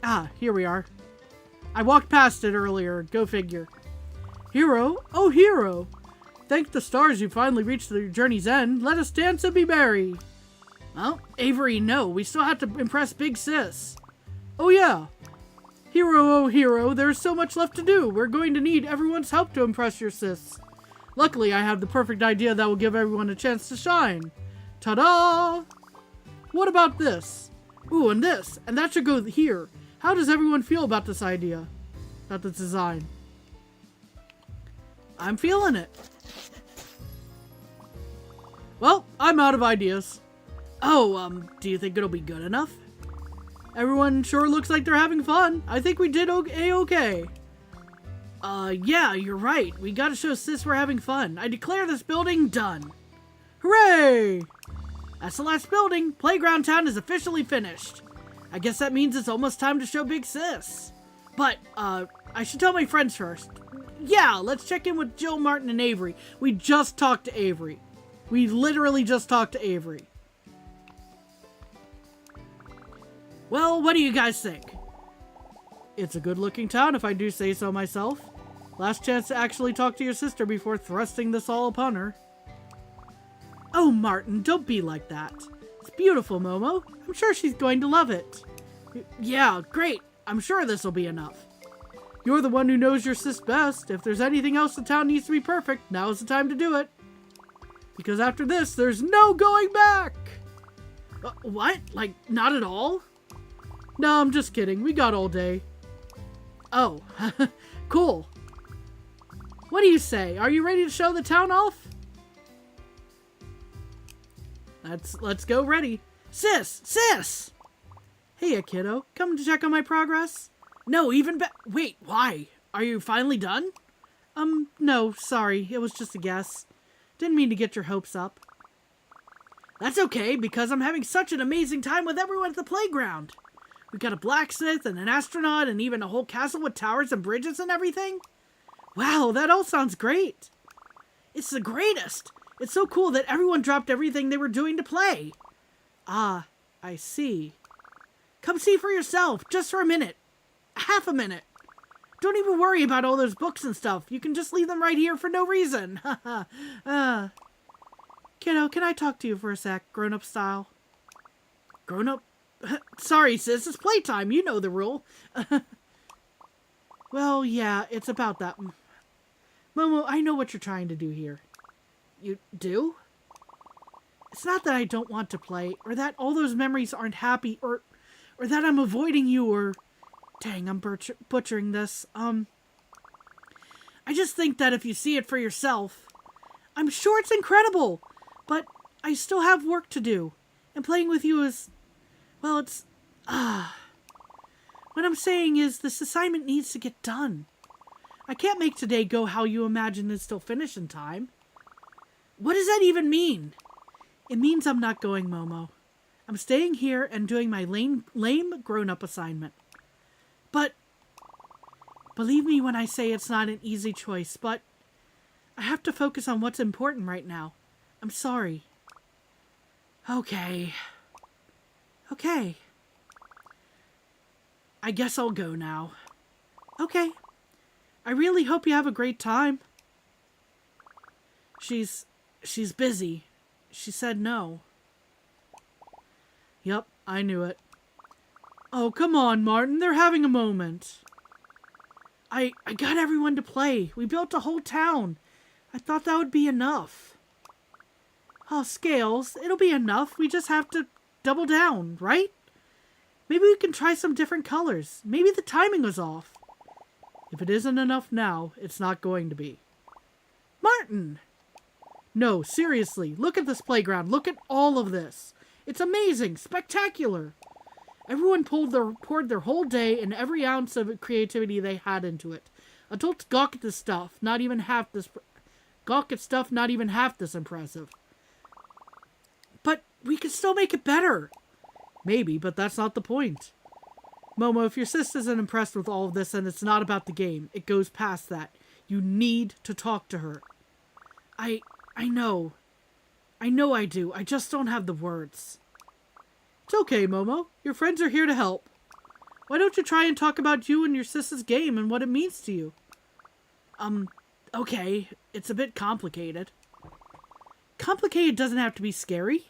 Ah, here we are. I walked past it earlier. Go figure. Hero? Oh, Hero! Thank the stars you finally reached your journey's end. Let us dance and be merry. Well, Avery, no. We still have to impress Big Sis. Oh, yeah. Hero, oh, Hero, there's so much left to do. We're going to need everyone's help to impress your sis. Luckily, I have the perfect idea that will give everyone a chance to shine. Ta-da! What about this? Ooh, and this. And that should go here. How does everyone feel about this idea? About this design? I'm feeling it. Well, I'm out of ideas. Oh, do you think it'll be good enough? Everyone sure looks like they're having fun. I think we did okay. Yeah, you're right. We gotta show Sis we're having fun. I declare this building done. Hooray! That's the last building. Playground Town is officially finished. I guess that means it's almost time to show Big Sis. But, I should tell my friends first. Yeah, let's check in with Jill, Martin, and Avery. We just talked to Avery. We literally just talked to Avery. Well, what do you guys think? It's a good-looking town, if I do say so myself. Last chance to actually talk to your sister before thrusting this all upon her. Oh, Martin, don't be like that. It's beautiful, Momo. I'm sure she's going to love it. Yeah, great. I'm sure this will be enough. You're the one who knows your sis best. If there's anything else the town needs to be perfect, now's the time to do it. Because after this, there's no going back! What? Like, not at all? No, I'm just kidding. We got all day. Oh, cool. What do you say? Are you ready to show the town off? Let's go ready. Sis! Hey, kiddo. Come to check on my progress? No, wait, why? Are you finally done? No, sorry. It was just a guess. Didn't mean to get your hopes up. That's okay, because I'm having such an amazing time with everyone at the playground. We got a blacksmith and an astronaut and even a whole castle with towers and bridges and everything. Wow, that all sounds great. It's the greatest. It's so cool that everyone dropped everything they were doing to play. Ah, I see. Come see for yourself, just for a minute. Half a minute. Don't even worry about all those books and stuff. You can just leave them right here for no reason. Kiddo, can I talk to you for a sec, grown-up style? Grown-up? Sorry, sis, it's playtime. You know the rule. Well, yeah, it's about that. Momo, I know what you're trying to do here. You do? It's not that I don't want to play, or that all those memories aren't happy, or that I'm avoiding you, or... Dang, I'm butchering this. I just think that if you see it for yourself, I'm sure it's incredible, but I still have work to do. And playing with you is, well, it's, what I'm saying is this assignment needs to get done. I can't make today go how you imagine and still finish in time. What does that even mean? It means I'm not going, Momo. I'm staying here and doing my lame grown-up assignment. But, believe me when I say it's not an easy choice, but I have to focus on what's important right now. I'm sorry. Okay. I guess I'll go now. Okay. I really hope you have a great time. She's busy. She said no. Yup, I knew it. Oh, come on, Martin. They're having a moment. I got everyone to play. We built a whole town. I thought that would be enough. Oh, Scales, it'll be enough. We just have to double down, right? Maybe we can try some different colors. Maybe the timing was off. If it isn't enough now, it's not going to be. Martin! No, seriously. Look at this playground. Look at all of this. It's amazing. Spectacular. Everyone poured their whole day and every ounce of creativity they had into it. Adults gawk at this stuff, not even half this impressive. But we can still make it better. Maybe, but that's not the point. Momo, if your sis isn't impressed with all of this and it's not about the game, it goes past that. You need to talk to her. I know. I know I do. I just don't have the words. It's okay, Momo. Your friends are here to help. Why don't you try and talk about you and your sis's game and what it means to you? Okay. It's a bit complicated. Complicated doesn't have to be scary.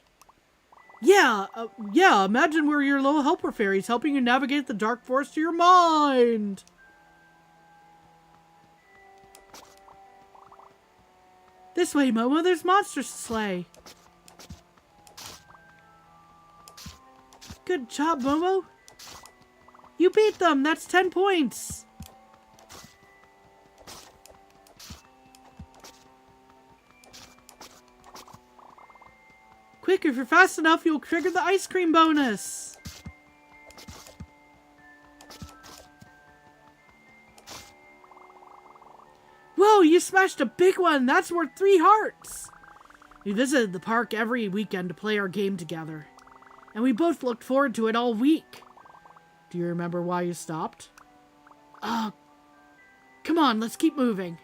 Yeah, imagine we're your little helper fairies helping you navigate the dark forest to your mind. This way, Momo, there's monsters to slay. Good job, Momo. You beat them. That's 10 points. Quick, if you're fast enough, you'll trigger the ice cream bonus. Whoa, you smashed a big one. That's worth 3 hearts. We visited the park every weekend to play our game together. And we both looked forward to it all week. Do you remember why you stopped? Come on, let's keep moving.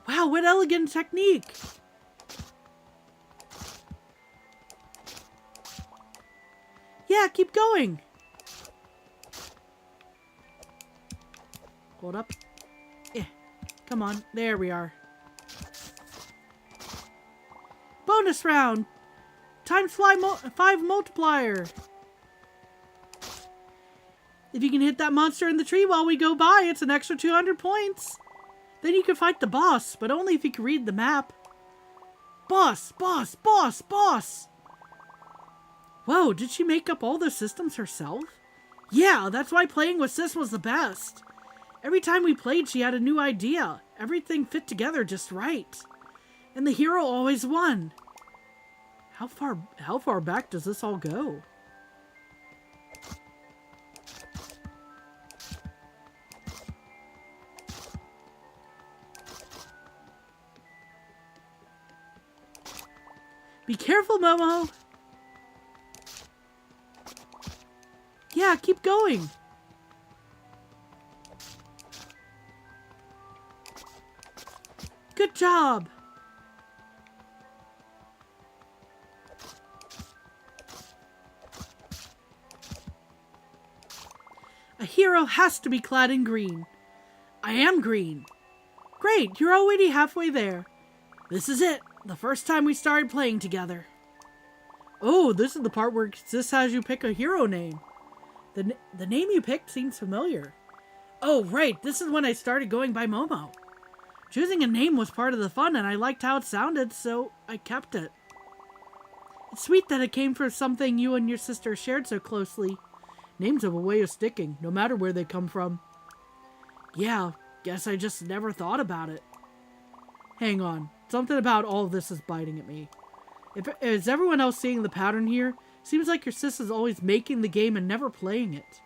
Wow, what elegant technique! Yeah, keep going! Hold up. Yeah, come on, there we are. Bonus round! Times 5 multiplier! If you can hit that monster in the tree while we go by, it's an extra 200 points! Then you can fight the boss, but only if you can read the map. Boss! Boss! Boss! Boss! Whoa, did she make up all the systems herself? Yeah, that's why playing with Sis was the best. Every time we played, she had a new idea. Everything fit together just right. And the hero always won. How far back does this all go? Be careful, Momo! Yeah, keep going! Good job! A hero has to be clad in green. I am green. Great, you're already halfway there. This is it. The first time we started playing together. Oh, this is the part where this has you pick a hero name. The name you picked seems familiar. Oh, right. This is when I started going by Momo. Choosing a name was part of the fun, and I liked how it sounded, so I kept it. It's sweet that it came from something you and your sister shared so closely. Names have a way of sticking, no matter where they come from. Yeah, guess I just never thought about it. Hang on. Something about all of this is biting at me. Is everyone else seeing the pattern here? Seems like your sis is always making the game and never playing it.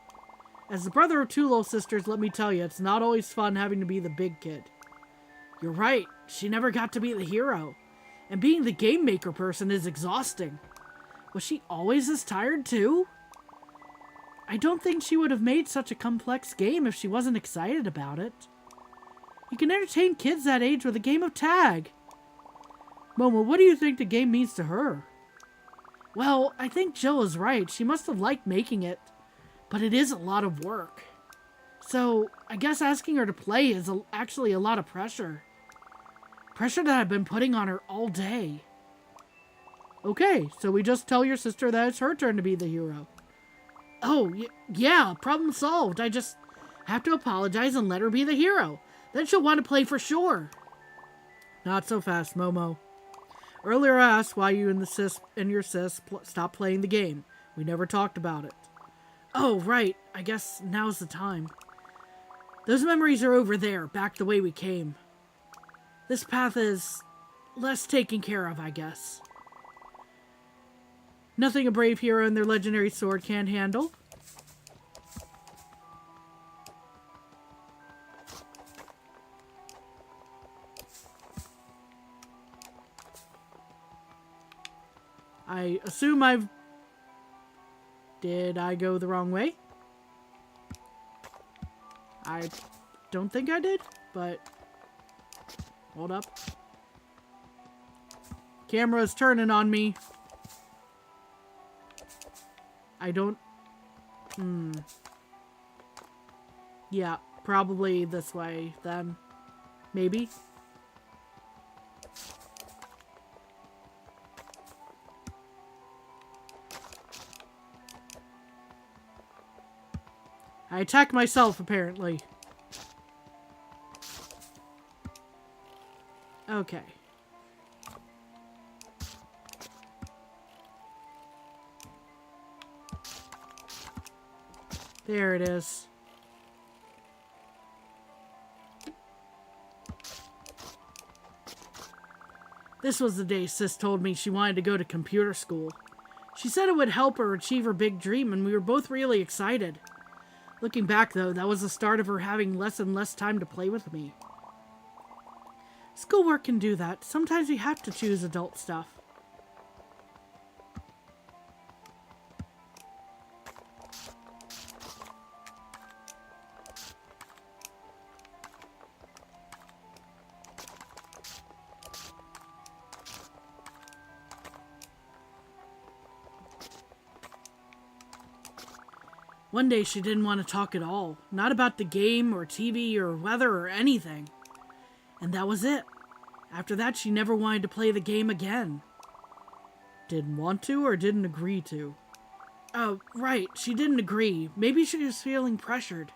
As the brother of two little sisters, let me tell you, it's not always fun having to be the big kid. You're right. She never got to be the hero. And being the game maker person is exhausting. Was she always this tired too? I don't think she would have made such a complex game if she wasn't excited about it. You can entertain kids that age with a game of tag. Momo, what do you think the game means to her? Well, I think Jill is right. She must have liked making it, but it is a lot of work. So, I guess asking her to play is actually a lot of pressure. Pressure that I've been putting on her all day. Okay, so we just tell your sister that it's her turn to be the hero. Oh, yeah, problem solved. I just have to apologize and let her be the hero. Then she'll want to play for sure. Not so fast, Momo. Earlier I asked why you and your sis stopped playing the game. We never talked about it. Oh, right. I guess now's the time. Those memories are over there, back the way we came. This path is less taken care of, I guess. Nothing a brave hero and their legendary sword can't handle. I assume Did I go the wrong way? I don't think I did, but... Hold up. Camera's turning on me. I don't... Yeah, probably this way, then. Maybe? I attack myself, apparently. Okay. There it is. This was the day Sis told me she wanted to go to computer school. She said it would help her achieve her big dream, and we were both really excited. Looking back, though, that was the start of her having less and less time to play with me. Schoolwork can do that. Sometimes we have to choose adult stuff. One day she didn't want to talk at all. Not about the game or TV or weather or anything. And that was it. After that, she never wanted to play the game again. Didn't want to or didn't agree to? Oh, right. She didn't agree. Maybe she was feeling pressured.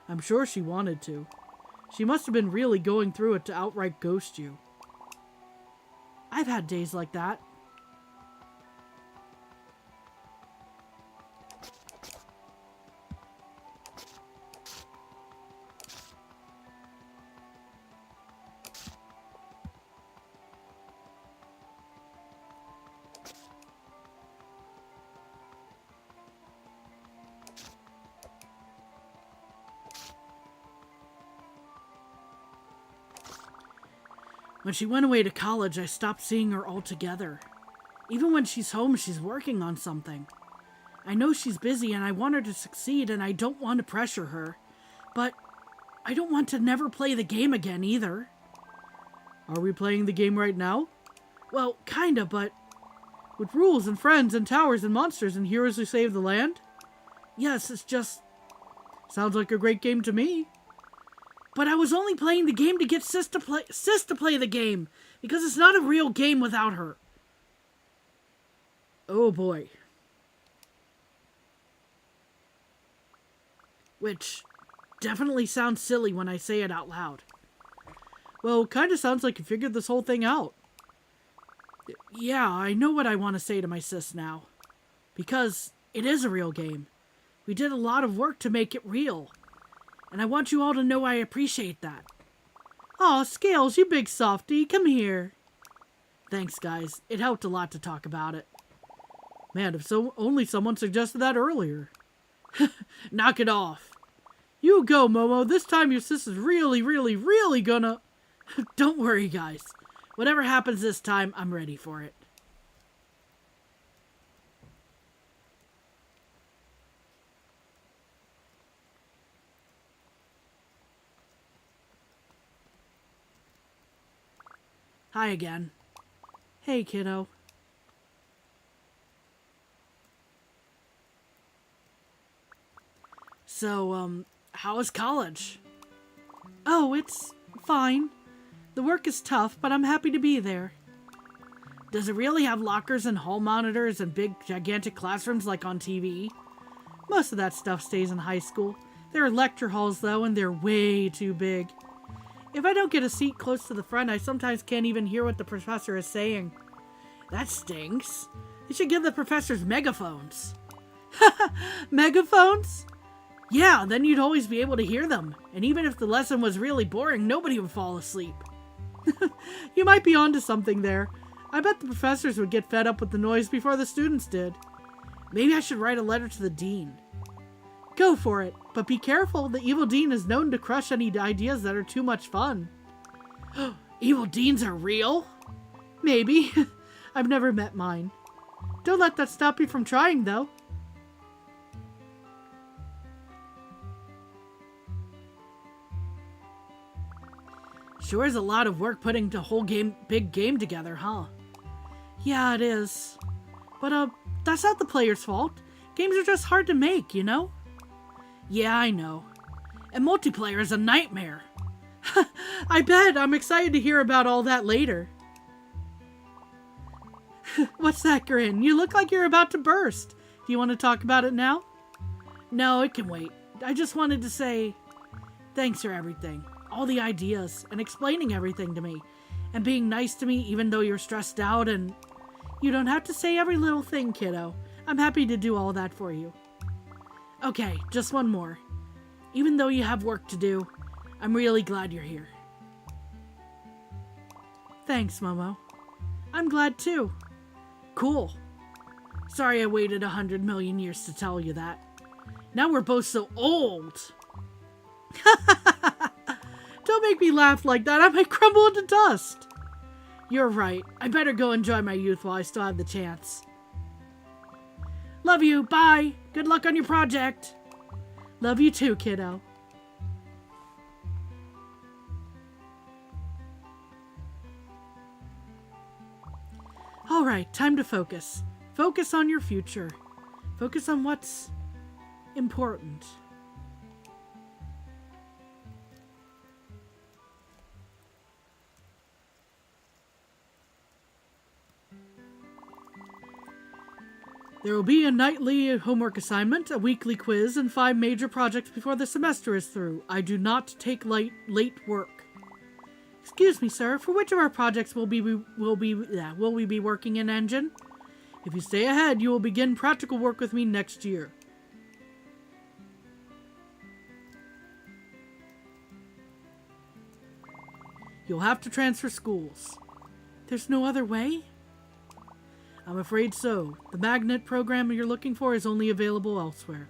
I'm sure she wanted to. She must have been really going through it to outright ghost you. I've had days like that. When she went away to college, I stopped seeing her altogether. Even when she's home, she's working on something. I know she's busy and I want her to succeed and I don't want to pressure her. But I don't want to never play the game again either. Are we playing the game right now? Well, kinda, but with rules and friends and towers and monsters and heroes who save the land? Yes, it's just... Sounds like a great game to me. But I was only playing the game to get Sis to play the game, because it's not a real game without her. Oh boy. Which definitely sounds silly when I say it out loud. Well, kinda sounds like you figured this whole thing out. Yeah, I know what I want to say to my sis now. Because it is a real game. We did a lot of work to make it real. And I want you all to know I appreciate that. Aw, Scales, you big softy, come here. Thanks, guys. It helped a lot to talk about it. Man, if so, only someone suggested that earlier. Knock it off. You go, Momo. This time your sis is really gonna... Don't worry, guys. Whatever happens this time, I'm ready for it. Hi again. Hey, kiddo. So, how is college? Oh, it's fine. The work is tough, but I'm happy to be there. Does it really have lockers and hall monitors and big, gigantic classrooms like on TV? Most of that stuff stays in high school. There are lecture halls, though, and they're way too big. If I don't get a seat close to the front, I sometimes can't even hear what the professor is saying. That stinks. You should give the professors megaphones. Megaphones? Yeah, then you'd always be able to hear them. And even if the lesson was really boring, nobody would fall asleep. You might be onto something there. I bet the professors would get fed up with the noise before the students did. Maybe I should write a letter to the dean. Go for it, but be careful. The evil dean is known to crush any ideas that are too much fun. Evil deans are real? Maybe. I've never met mine. Don't let that stop you from trying, though. Sure is a lot of work putting the whole big game together, huh? Yeah, it is. But, that's not the player's fault. Games are just hard to make, you know? Yeah, I know. And multiplayer is a nightmare. I bet. I'm excited to hear about all that later. What's that grin? You look like you're about to burst. Do you want to talk about it now? No, it can wait. I just wanted to say thanks for everything. All the ideas and explaining everything to me. And being nice to me even though you're stressed out and... You don't have to say every little thing, kiddo. I'm happy to do all that for you. Okay, just one more. Even though you have work to do, I'm really glad you're here. Thanks, Momo. I'm glad too. Cool. Sorry I waited 100 million years to tell you that. Now we're both so old. Don't make me laugh like that. I might crumble into dust. You're right. I better go enjoy my youth while I still have the chance. Love you. Bye. Good luck on your project. Love you too, kiddo. Alright, time to focus. Focus on your future. Focus on what's important. There will be a nightly homework assignment, a weekly quiz, and 5 major projects before the semester is through. I do not take late work. Excuse me, sir. For which of our projects will we be working in Engine? If you stay ahead, you will begin practical work with me next year. You'll have to transfer schools. There's no other way? I'm afraid so. The magnet program you're looking for is only available elsewhere.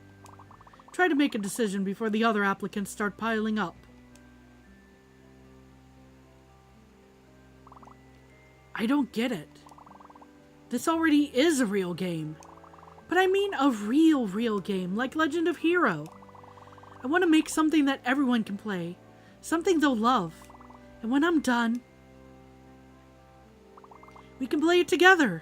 Try to make a decision before the other applicants start piling up. I don't get it. This already is a real game. But I mean a real game, like Legend of Hero. I want to make something that everyone can play. Something they'll love. And when I'm done, we can play it together.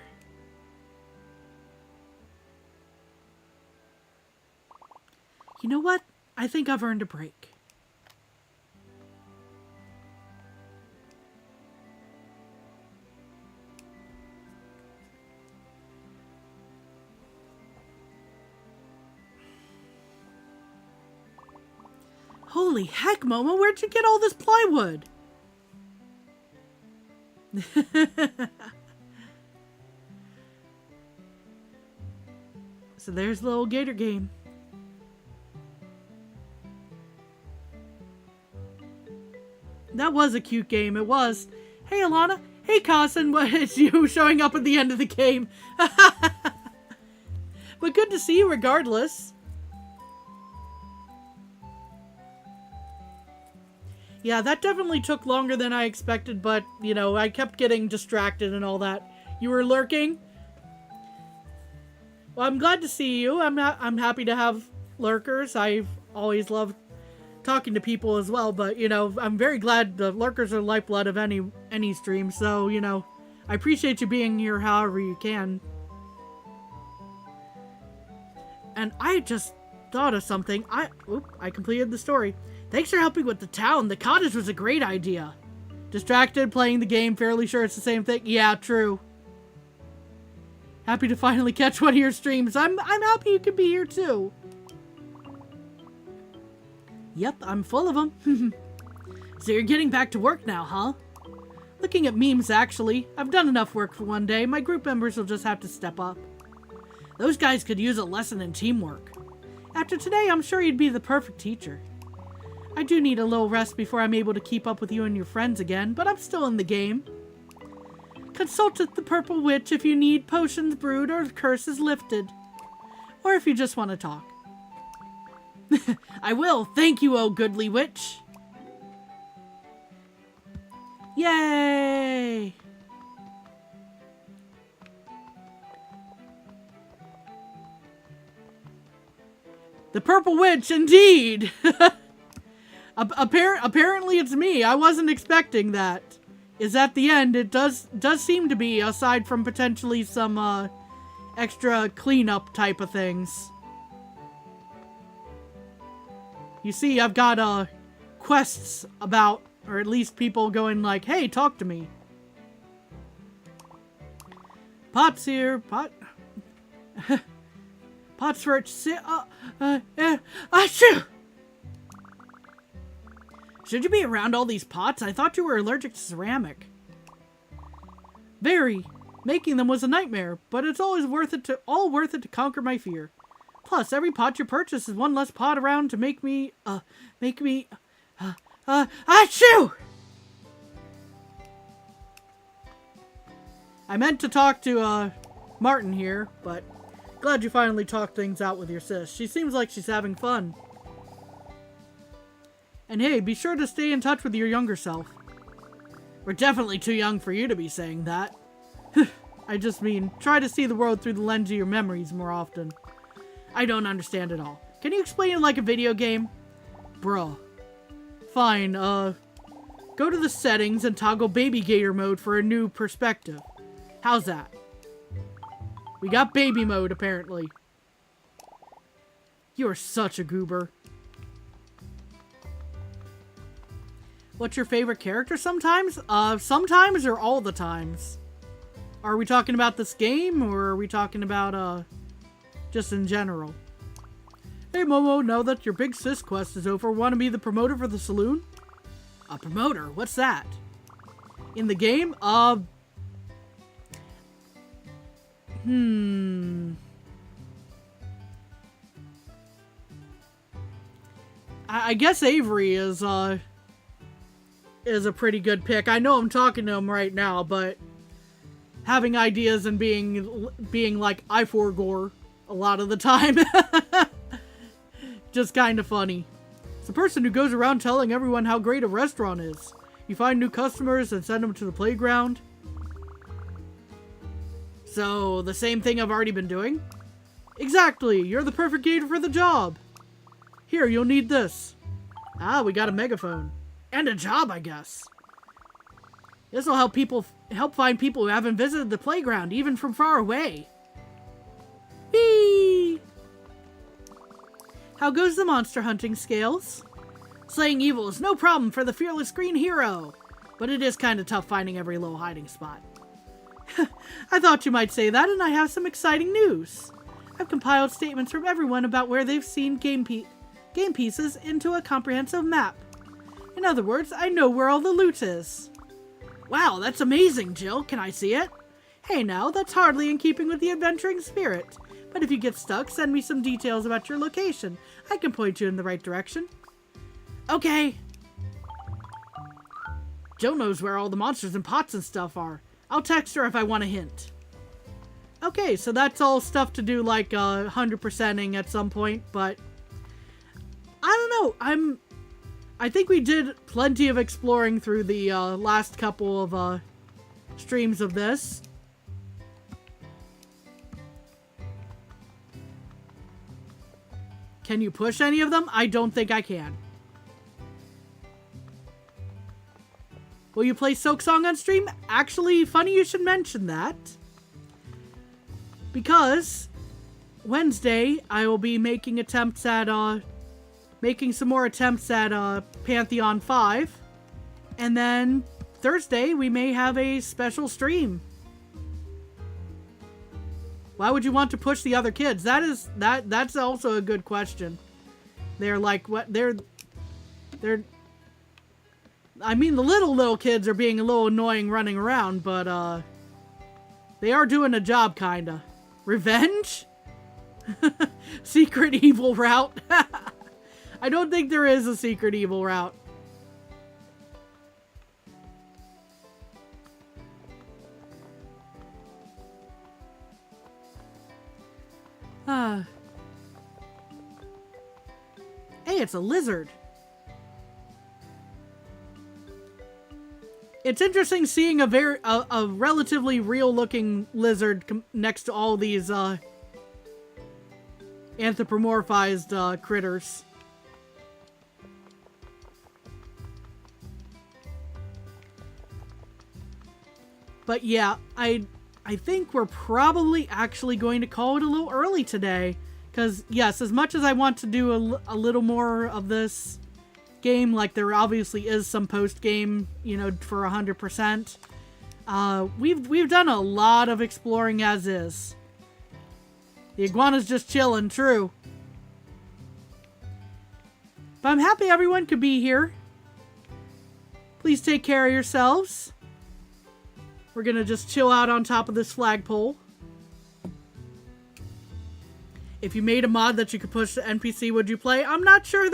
You know what? I think I've earned a break. Holy heck, Momo, where'd you get all this plywood? So there's the little gator game. That was a cute game, it was. Hey, Alana. Hey, Carson. What is you showing up at the end of the game? But good to see you regardless. Yeah, that definitely took longer than I expected, but, you know, I kept getting distracted and all that. You were lurking? Well, I'm glad to see you. I'm happy to have lurkers. I've always loved talking to people as well, but, you know, I'm very glad the lurkers are the lifeblood of any stream, so, you know, I appreciate you being here however you can. And I just thought of something. I completed the story. Thanks for helping with the town. The cottage was a great idea. Distracted, playing the game, fairly sure it's the same thing. Yeah, true. Happy to finally catch one of your streams. I'm happy you could be here too. Yep, I'm full of them. So you're getting back to work now, huh? Looking at memes, actually. I've done enough work for one day. My group members will just have to step up. Those guys could use a lesson in teamwork. After today, I'm sure you'd be the perfect teacher. I do need a little rest before I'm able to keep up with you and your friends again, but I'm still in the game. Consult with the Purple Witch if you need potions brewed or curses lifted. Or if you just want to talk. I will. Thank you, oh goodly witch. Yay! The Purple Witch, indeed! Apparently it's me. I wasn't expecting that. Is at the end, it does seem to be, aside from potentially some extra cleanup type of things. You see, I've got quests about, or at least people going like, hey, talk to me. Pot's here. Pot. Pot's for it. Achoo! Should you be around all these pots? I thought you were allergic to ceramic. Very. Making them was a nightmare, but it's always worth it to conquer my fear. Plus, every pot you purchase is one less pot around to make me, achoo! I meant to talk to, Martin here, but glad you finally talked things out with your sis. She seems like she's having fun. And hey, be sure to stay in touch with your younger self. We're definitely too young for you to be saying that. I just mean, try to see the world through the lens of your memories more often. I don't understand it all. Can you explain it like a video game? Bruh. Fine, go to the settings and toggle Baby Gator mode for a new perspective. How's that? We got baby mode, apparently. You're such a goober. What's your favorite character sometimes? Sometimes or all the times? Are we talking about this game, or are we talking about, just in general? Hey Momo, now that your big sis quest is over, want to be the promoter for the saloon? A promoter? What's that? In the game? I guess Avery is a pretty good pick. I know I'm talking to him right now, but having ideas and being like I forgore a lot of the time. Just kind of funny. It's the person who goes around telling everyone how great a restaurant is. You find new customers and send them to the playground. So, the same thing I've already been doing? Exactly! You're the perfect gator for the job! Here, you'll need this. Ah, we got a megaphone. And a job, I guess. This will help find people who haven't visited the playground, even from far away. Whee! How goes the monster hunting scales? Slaying evil is no problem for the fearless green hero, but it is kind of tough finding every little hiding spot. I thought you might say that, and I have some exciting news. I've compiled statements from everyone about where they've seen game pieces into a comprehensive map. In other words, I know where all the loot is. Wow, that's amazing, Jill. Can I see it? Hey now, that's hardly in keeping with the adventuring spirit. But if you get stuck, send me some details about your location. I can point you in the right direction. Okay. Jill knows where all the monsters and pots and stuff are. I'll text her if I want a hint. Okay, so that's all stuff to do like 100%ing at some point, but I don't know. I think we did plenty of exploring through the last couple of streams of this. Can you push any of them? I don't think I can. Will you play Soak Song on stream? Actually, funny you should mention that. Because Wednesday, I will be making attempts at, making some more attempts at, Pantheon 5. And then Thursday, we may have a special stream. Why would you want to push the other kids? That's also a good question. They're like, what, I mean, the little kids are being a little annoying running around, but, they are doing a job, kinda. Revenge? Secret evil route? I don't think there is a secret evil route. Hey, it's a lizard. It's interesting seeing a relatively real-looking lizard next to all these anthropomorphized critters. But yeah, I think we're probably actually going to call it a little early today. Because, yes, as much as I want to do a little more of this game, like there obviously is some post-game, you know, for 100%, we've done a lot of exploring as is. The iguana's just chilling, true. But I'm happy everyone could be here. Please take care of yourselves. We're gonna just chill out on top of this flagpole. If you made a mod that you could push the NPC, would you play? I'm not sure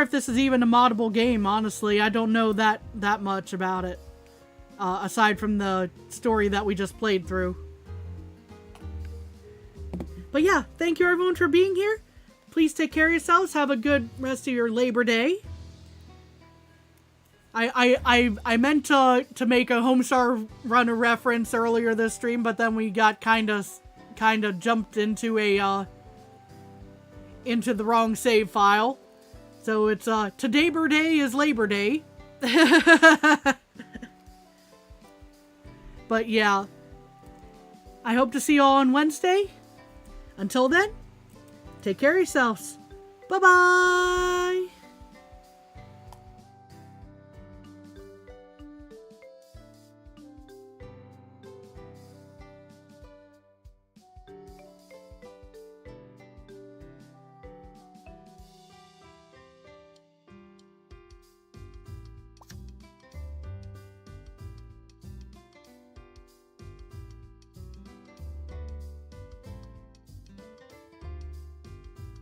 if this is even a moddable game, honestly. I don't know that much about it. Aside from the story that we just played through. But yeah, thank you everyone for being here. Please take care of yourselves. Have a good rest of your Labor Day. I meant to make a Homestar Runner reference earlier this stream, but then we got kind of jumped into into the wrong save file. So it's today Day is Labor Day. But yeah, I hope to see you all on Wednesday. Until then, take care of yourselves. Bye-bye!